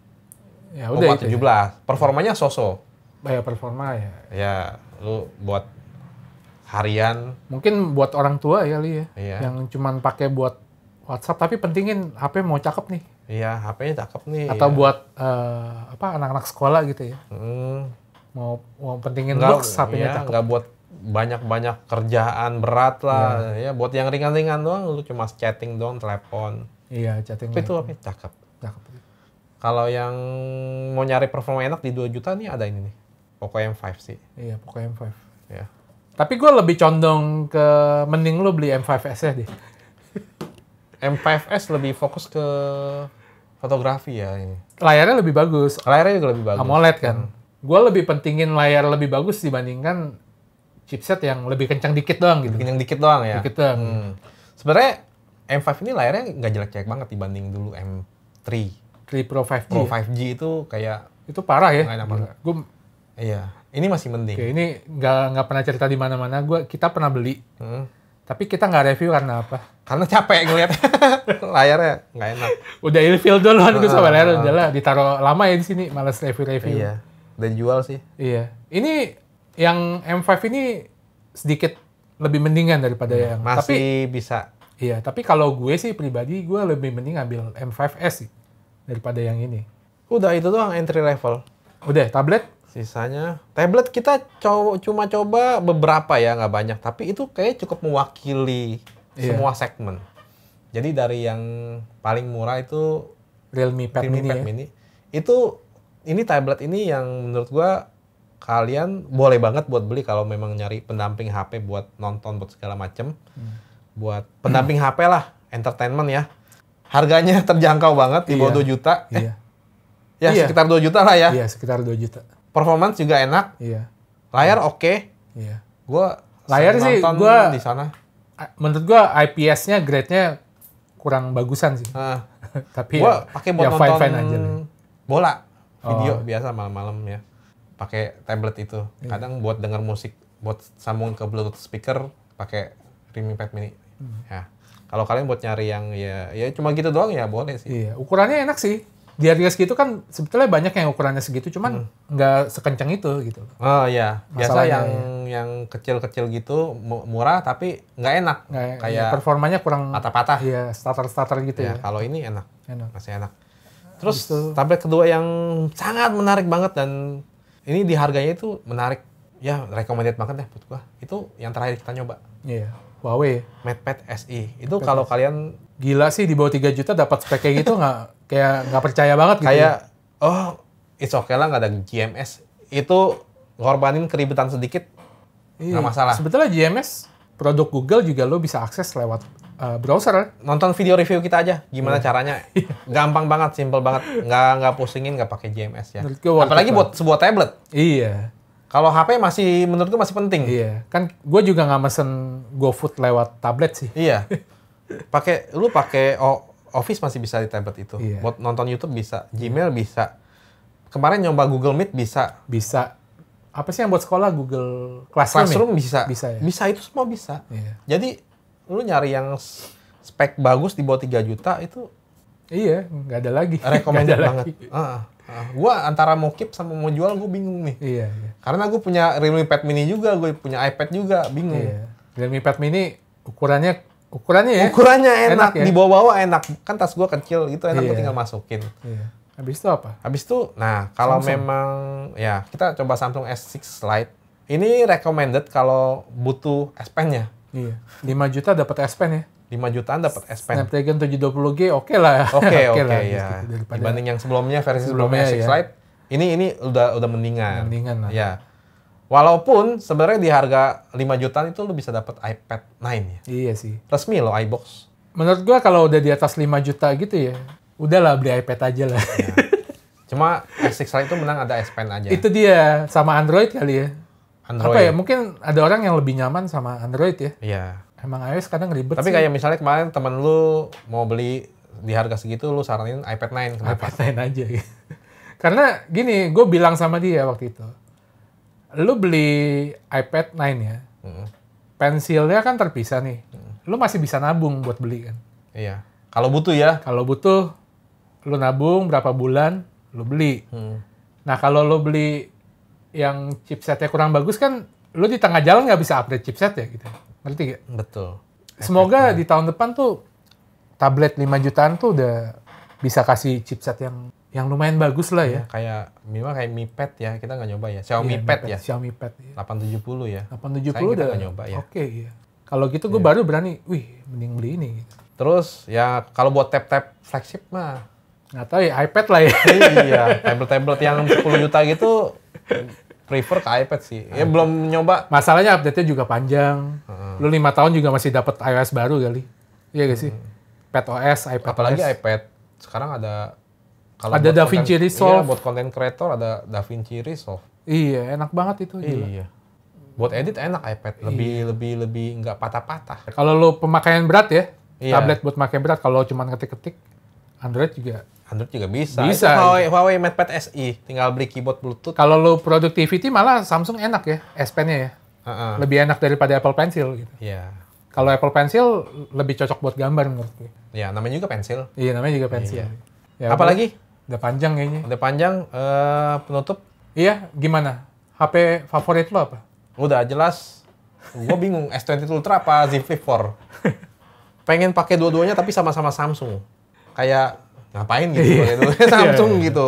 Speaker 2: udah
Speaker 1: Oppo
Speaker 2: itu.
Speaker 1: A17. Performanya so-so.
Speaker 2: Ya performa ya.
Speaker 1: Ya, lu buat harian.
Speaker 2: Mungkin buat orang tua ya Li ya.
Speaker 1: Iya.
Speaker 2: Yang cuman pakai buat WhatsApp tapi pentingin HP mau cakep nih.
Speaker 1: Iya, HP-nya cakep nih.
Speaker 2: Atau
Speaker 1: ya.
Speaker 2: buat anak-anak sekolah gitu ya. Mau pentingin looks HP-nya cakep.
Speaker 1: Nggak buat banyak-banyak kerjaan berat lah. Ya, buat yang ringan-ringan doang, lu cuma chatting doang, telepon.
Speaker 2: Iya, chatting.
Speaker 1: Tapi itu HP cakep.
Speaker 2: Cakep.
Speaker 1: Kalau yang mau nyari performa enak di 2 juta nih ada ini nih. Poco M5 sih.
Speaker 2: Iya, Poco M5.
Speaker 1: Ya.
Speaker 2: Tapi gue lebih condong ke mending lu beli M5S ya deh.
Speaker 1: M5S lebih fokus ke fotografi ya ini.
Speaker 2: Layarnya lebih bagus.
Speaker 1: Layarnya juga lebih bagus.
Speaker 2: AMOLED kan. Gue lebih pentingin layar lebih bagus dibandingkan chipset yang lebih kencang dikit doang gitu.
Speaker 1: Bikin yang dikit doang ya.
Speaker 2: Dikit doang.
Speaker 1: Sebenarnya M5 ini layarnya nggak jelek-jelek banget dibanding dulu M3.
Speaker 2: 3 Pro 5G.
Speaker 1: Pro 5G itu kayak
Speaker 2: Itu parah ya.
Speaker 1: nggak enak banget. Iya, ini masih mending.
Speaker 2: Oke, ini nggak pernah cerita di mana-mana. Kita pernah beli. Tapi kita nggak review karena apa?
Speaker 1: Karena capek ngeliat layarnya nggak enak.
Speaker 2: Udah ilfeel duluan gue sama layar udahlah ditaruh lama ya di sini, males review.
Speaker 1: Iya, dan jual sih.
Speaker 2: Iya. Ini yang M5 ini sedikit lebih mendingan daripada yang
Speaker 1: Masih bisa.
Speaker 2: Iya, tapi kalau gue sih pribadi gue lebih mending ambil M5S sih daripada yang ini.
Speaker 1: Udah itu doang entry level.
Speaker 2: Udah, tablet?
Speaker 1: Sisanya tablet kita cuma coba beberapa ya, nggak banyak. Tapi itu kayak cukup mewakili semua segmen. Jadi dari yang paling murah itu
Speaker 2: Realme Pad Mini.
Speaker 1: Mini. Ini tablet ini yang menurut gua kalian boleh banget buat beli kalau memang nyari pendamping HP buat nonton, buat segala macem. Buat pendamping HP lah, entertainment ya. Harganya terjangkau banget, di bawah 2 juta. Sekitar 2 juta lah ya.
Speaker 2: Iya, sekitar 2 juta.
Speaker 1: Performance juga enak.
Speaker 2: Iya.
Speaker 1: Layar oke.
Speaker 2: Iya.
Speaker 1: Layar
Speaker 2: sih
Speaker 1: gua di sana.
Speaker 2: Menurut gua IPS-nya grade-nya kurang bagusan sih. Tapi
Speaker 1: gua pakai buat nonton
Speaker 2: fine aja
Speaker 1: bola, video biasa malam-malam ya. Pakai tablet itu. Kadang buat denger musik, buat sambung ke Bluetooth speaker pakai Realme Pad Mini. Ya. Kalau kalian buat nyari yang ya cuma gitu doang ya boleh sih.
Speaker 2: Iya, ukurannya enak sih. Di harga segitu kan sebetulnya banyak yang ukurannya segitu, cuman nggak sekencang itu gitu.
Speaker 1: Oh iya, biasa
Speaker 2: Masalahnya,
Speaker 1: yang kecil-kecil gitu murah tapi nggak enak. Kayak
Speaker 2: performanya kurang
Speaker 1: patah-patah.
Speaker 2: Iya, starter gitu ya.
Speaker 1: Kalau ini enak.
Speaker 2: Enak.
Speaker 1: Masih enak. Terus tablet kedua yang sangat menarik banget dan ini di harganya itu menarik. Ya, recommended banget deh buat gua. Itu yang terakhir kita nyoba.
Speaker 2: Iya, Huawei.
Speaker 1: MatePad SE. Itu kalau kalian
Speaker 2: Gila sih di bawah 3 juta dapat spek kayak gitu nggak percaya banget gitu.
Speaker 1: Kayak it's okay lah nggak ada GMS. Itu ngorbanin keribetan sedikit nggak masalah.
Speaker 2: Sebetulnya GMS produk Google juga lo bisa akses lewat browser.
Speaker 1: Nonton video review kita aja gimana caranya. Gampang banget, simple banget. Nggak pusingin nggak pakai GMS ya. Apalagi buat sebuah tablet.
Speaker 2: Iya.
Speaker 1: Kalau HP menurut gue masih penting.
Speaker 2: Iya. Kan gue juga nggak mesen GoFood lewat tablet sih.
Speaker 1: Iya. Lu pakai Office masih bisa di tablet itu.
Speaker 2: Iya.
Speaker 1: Buat nonton YouTube bisa, Gmail bisa. Kemarin nyoba Google Meet bisa.
Speaker 2: Bisa. Apa sih yang buat sekolah? Google Classroom
Speaker 1: bisa.
Speaker 2: Bisa ya?
Speaker 1: Bisa, itu semua bisa.
Speaker 2: Iya.
Speaker 1: Jadi lu nyari yang spek bagus di bawah 3 juta itu
Speaker 2: iya, nggak ada lagi.
Speaker 1: Recommended banget. Gua antara mau keep sama mau jual gue bingung nih.
Speaker 2: Iya.
Speaker 1: Karena gue punya Realme Pad Mini juga, gue punya iPad juga, bingung.
Speaker 2: Iya. Realme Pad Mini ukurannya
Speaker 1: enak
Speaker 2: ya?
Speaker 1: Di bawah-bawah enak. Kan tas gue kecil gitu, enak gue
Speaker 2: Iya.
Speaker 1: tinggal masukin.
Speaker 2: Iya. Habis itu apa?
Speaker 1: Habis itu, nah kalau memang ya kita coba Samsung S6 Lite. Ini recommended kalau butuh S Pen-nya.
Speaker 2: Iya. 5 juta dapat S Pen ya.
Speaker 1: 5 jutaan dapat S Pen.
Speaker 2: Snapdragon 720G oke lah.
Speaker 1: Oke
Speaker 2: lah,
Speaker 1: ya.
Speaker 2: gitu.
Speaker 1: Dibanding yang sebelumnya, versi sebelumnya S6
Speaker 2: ya.
Speaker 1: Lite, ini udah mendingan.
Speaker 2: Mendingan lah.
Speaker 1: Ya. Walaupun sebenarnya di harga 5 jutaan itu lu bisa dapat iPad 9 ya.
Speaker 2: Iya sih.
Speaker 1: Resmi loh iBox.
Speaker 2: Menurut gua kalau udah di atas 5 juta gitu ya, udahlah beli iPad aja lah.
Speaker 1: Ya. Cuma S6 Lite itu menang ada S Pen aja.
Speaker 2: Itu dia, sama Android kali ya.
Speaker 1: Android.
Speaker 2: Apa ya, mungkin ada orang yang lebih nyaman sama Android ya.
Speaker 1: Iya.
Speaker 2: Emang iOS kadang ribet
Speaker 1: Tapi
Speaker 2: sih.
Speaker 1: kayak misalnya kemarin temen lu mau beli di harga segitu, lu saranin iPad 9. Kenapa?
Speaker 2: iPad 9 aja gitu. Karena gini, gue bilang sama dia waktu itu. Lu beli iPad 9 ya. Pensilnya kan terpisah nih. Lu masih bisa nabung buat beli kan.
Speaker 1: Iya. Kalau butuh ya.
Speaker 2: Kalau butuh, lu nabung berapa bulan, lu beli. Nah, kalau lu beli yang chipsetnya kurang bagus kan, lu di tengah jalan nggak bisa upgrade chipset ya gitu. Ngerti gak?
Speaker 1: Betul.
Speaker 2: Semoga di tahun depan tuh tablet 5 jutaan tuh udah bisa kasih chipset yang lumayan bagus lah ya.
Speaker 1: Kayak minimal kayak Mi Pad ya, kita nggak nyoba ya. Xiaomi
Speaker 2: Iya,
Speaker 1: Pad ya.
Speaker 2: Xiaomi Pad ya.
Speaker 1: 870 ya.
Speaker 2: 870
Speaker 1: Sayang kita
Speaker 2: udah
Speaker 1: nggak nyoba ya.
Speaker 2: Oke, iya. Kalau gitu gue baru berani, wih mending beli ini gitu.
Speaker 1: Terus ya kalau buat tab-tab flagship mah
Speaker 2: Nggak tahu ya, iPad lah ya.
Speaker 1: iya, tablet-tablet yang 10 juta gitu prefer ke iPad sih. Ya belum nyoba.
Speaker 2: Masalahnya update-nya juga panjang. Lu 5 tahun juga masih dapat iOS baru kali. Iya gak sih? PadOS, iPadOS.
Speaker 1: Apalagi iPad sekarang ada kalau
Speaker 2: Ada
Speaker 1: buat
Speaker 2: DaVinci
Speaker 1: konten-
Speaker 2: Resolve.
Speaker 1: Iya, buat content creator ada DaVinci Resolve.
Speaker 2: Iya, enak banget itu. Gila.
Speaker 1: Iya. Buat edit enak iPad, lebih nggak patah-patah.
Speaker 2: Kalau lu pemakaian berat ya,
Speaker 1: Iya.
Speaker 2: tablet buat pakai berat. Kalau cuma ketik-ketik, Android juga.
Speaker 1: Android juga bisa.
Speaker 2: Bisa.
Speaker 1: Itu Huawei MatePad SE, tinggal beli keyboard Bluetooth.
Speaker 2: Kalau lu productivity malah Samsung enak ya, S Pen-nya ya.
Speaker 1: Heeh.
Speaker 2: Lebih enak daripada Apple Pencil gitu.
Speaker 1: Iya.
Speaker 2: Kalau Apple Pencil lebih cocok buat gambar menurut gue.
Speaker 1: Ya, namanya juga pensil.
Speaker 2: Iya, namanya juga pensil.
Speaker 1: Iya.
Speaker 2: Ya,
Speaker 1: Apalagi?
Speaker 2: udah panjang kayaknya.
Speaker 1: Udah panjang, penutup.
Speaker 2: Iya, gimana? HP favorit lo apa?
Speaker 1: Udah jelas. Gue bingung, S22 Ultra apa Z Flip 4. Pengen pakai dua-duanya tapi sama-sama Samsung. Kayak ngapain gitu pakai dua-duanya Samsung gitu.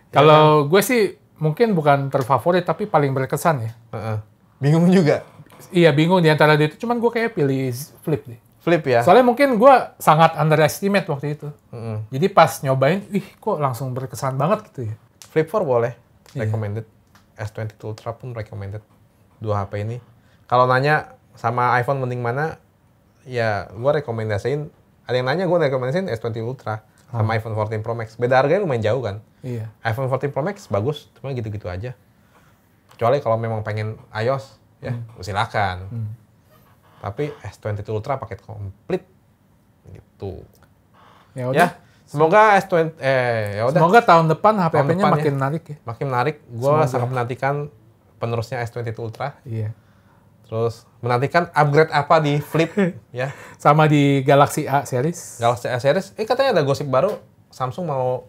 Speaker 2: Kalau gue sih mungkin bukan terfavorit tapi paling berkesan ya.
Speaker 1: Heeh. Bingung juga.
Speaker 2: Iya, bingung di antara itu. Cuman gue kayak pilih Flip deh.
Speaker 1: Flip ya.
Speaker 2: Soalnya mungkin gue sangat underestimate waktu itu.
Speaker 1: Heeh.
Speaker 2: Jadi pas nyobain, kok langsung berkesan banget gitu ya.
Speaker 1: Flip 4 boleh. Recommended. S22 Ultra pun recommended. Dua HP ini. Kalau nanya sama iPhone mending mana, ya gue rekomendasiin. Ada yang nanya gue rekomendasiin S20 Ultra sama iPhone 14 Pro Max. Beda harganya lumayan jauh kan.
Speaker 2: Iya.
Speaker 1: iPhone 14 Pro Max bagus, cuma gitu-gitu aja. Kecuali kalau memang pengen iOS, ya silakan. Tapi S22 Ultra paket komplit gitu.
Speaker 2: Ya udah.
Speaker 1: Ya, semoga S20 ya udah.
Speaker 2: Semoga tahun depan HP-nya
Speaker 1: depan
Speaker 2: makin
Speaker 1: ya.
Speaker 2: menarik ya.
Speaker 1: Makin menarik. Gue sangat menantikan penerusnya S22 Ultra.
Speaker 2: Iya.
Speaker 1: Terus menantikan upgrade apa di Flip ya.
Speaker 2: Sama di Galaxy A series.
Speaker 1: Galaxy A series, katanya ada gosip baru Samsung mau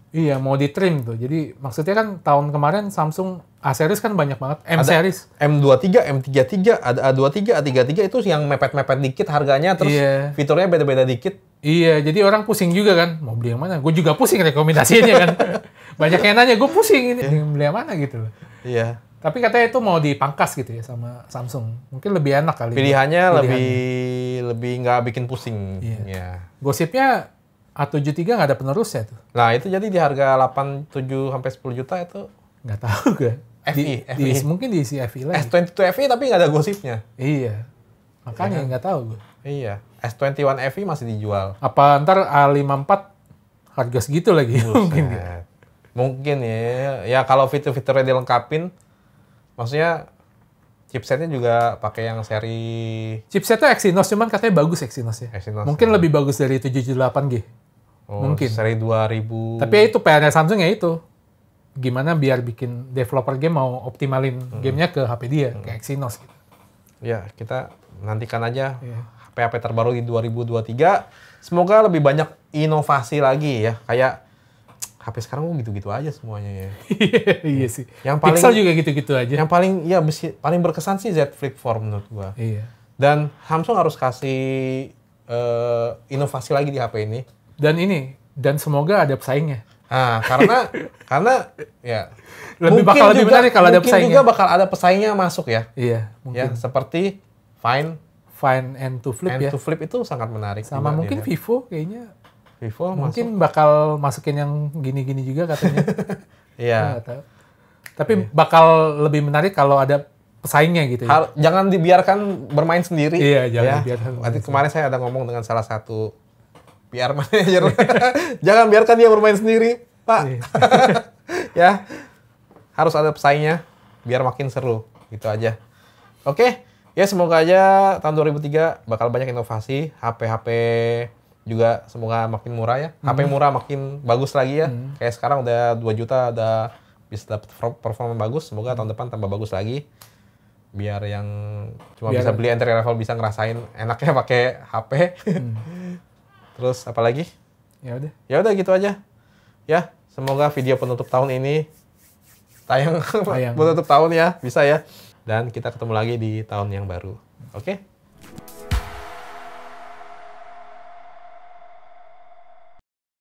Speaker 2: Iya, mau di trim tuh. Jadi maksudnya kan tahun kemarin Samsung A series kan banyak banget. M
Speaker 1: Ada
Speaker 2: series.
Speaker 1: M23, M33, ada A23, A33 itu yang mepet-mepet dikit harganya terus
Speaker 2: Iya.
Speaker 1: fiturnya beda-beda dikit.
Speaker 2: Iya, jadi orang pusing juga kan. Mau beli yang mana? Gue juga pusing rekomendasinya kan. Banyak yang nanya, gue pusing ini. Beli yang mana gitu loh.
Speaker 1: Iya.
Speaker 2: Tapi katanya itu mau dipangkas gitu ya sama Samsung. Mungkin lebih enak kali.
Speaker 1: Pilihannya lebih nggak bikin pusing.
Speaker 2: Iya.
Speaker 1: Ya.
Speaker 2: Gosipnya A73 nggak ada penerusnya tuh.
Speaker 1: Nah, itu jadi di harga 87 sampai 10 juta itu
Speaker 2: Nggak tahu gue.
Speaker 1: FI.
Speaker 2: Mungkin diisi FI lagi.
Speaker 1: S22 FI tapi nggak ada gosipnya.
Speaker 2: Iya. Makanya nggak tahu gue.
Speaker 1: Iya. S21 FI masih dijual.
Speaker 2: Apa ntar A54 harga segitu lagi? Mungkin nggak?
Speaker 1: Buset. Mungkin ya. Ya kalau fitur-fiturnya dilengkapin, maksudnya chipsetnya juga pakai yang seri
Speaker 2: Chipsetnya Exynos, cuman katanya bagus Exynos ya.
Speaker 1: Exynos,
Speaker 2: Mungkin lebih bagus dari 778G. Mungkin.
Speaker 1: seri 2000.
Speaker 2: Tapi ya itu PR-nya Samsung ya itu. Gimana biar bikin developer game mau optimalin gamenya ke HP dia, ke Exynos gitu.
Speaker 1: Ya, kita nantikan aja
Speaker 2: Iya.
Speaker 1: HP-HP terbaru di 2023. Semoga lebih banyak inovasi lagi ya. Kayak HP sekarang gitu-gitu aja semuanya ya.
Speaker 2: Iya sih.
Speaker 1: Yang paling
Speaker 2: Pixel juga gitu-gitu aja.
Speaker 1: Yang paling berkesan sih Z Flip 4 menurut gua.
Speaker 2: Iya.
Speaker 1: Dan Samsung harus kasih inovasi lagi di HP ini.
Speaker 2: Dan semoga ada pesaingnya.
Speaker 1: Nah, karena ya
Speaker 2: Bakal lebih menarik kalau ada
Speaker 1: mungkin
Speaker 2: pesaingnya.
Speaker 1: juga bakal ada pesaingnya masuk ya.
Speaker 2: Iya,
Speaker 1: Ya,
Speaker 2: mungkin.
Speaker 1: seperti Fine
Speaker 2: Fine and to Flip
Speaker 1: and
Speaker 2: ya.
Speaker 1: to Flip itu sangat menarik.
Speaker 2: Sama
Speaker 1: juga
Speaker 2: mungkin
Speaker 1: dia.
Speaker 2: Vivo kayaknya.
Speaker 1: Vivo
Speaker 2: Mungkin bakal masukin yang gini-gini juga katanya.
Speaker 1: Iya.
Speaker 2: Nggak tahu. Tapi bakal lebih menarik kalau ada pesaingnya gitu ya.
Speaker 1: Jangan dibiarkan bermain sendiri.
Speaker 2: Iya, jangan
Speaker 1: ya.
Speaker 2: dibiarkan bermain
Speaker 1: Waktu kemarin saya ada ngomong dengan salah satu PR manager. Jangan biarkan dia bermain sendiri. Pak. Ya, harus ada pesaingnya biar makin seru. Gitu aja. Oke, ya semoga aja tahun 2003 bakal banyak inovasi. HP-HP juga semoga makin murah ya. HP murah makin bagus lagi ya. Kayak sekarang udah 2 juta udah bisa dapat performa bagus. Semoga tahun depan tambah bagus lagi. Biar yang cuma bisa beli entry level bisa ngerasain enaknya pakai HP. Terus apa lagi? Ya udah gitu aja. Ya, semoga video penutup tahun ini tayang penutup tahun ya, bisa ya. Dan kita ketemu lagi di tahun yang baru. Oke?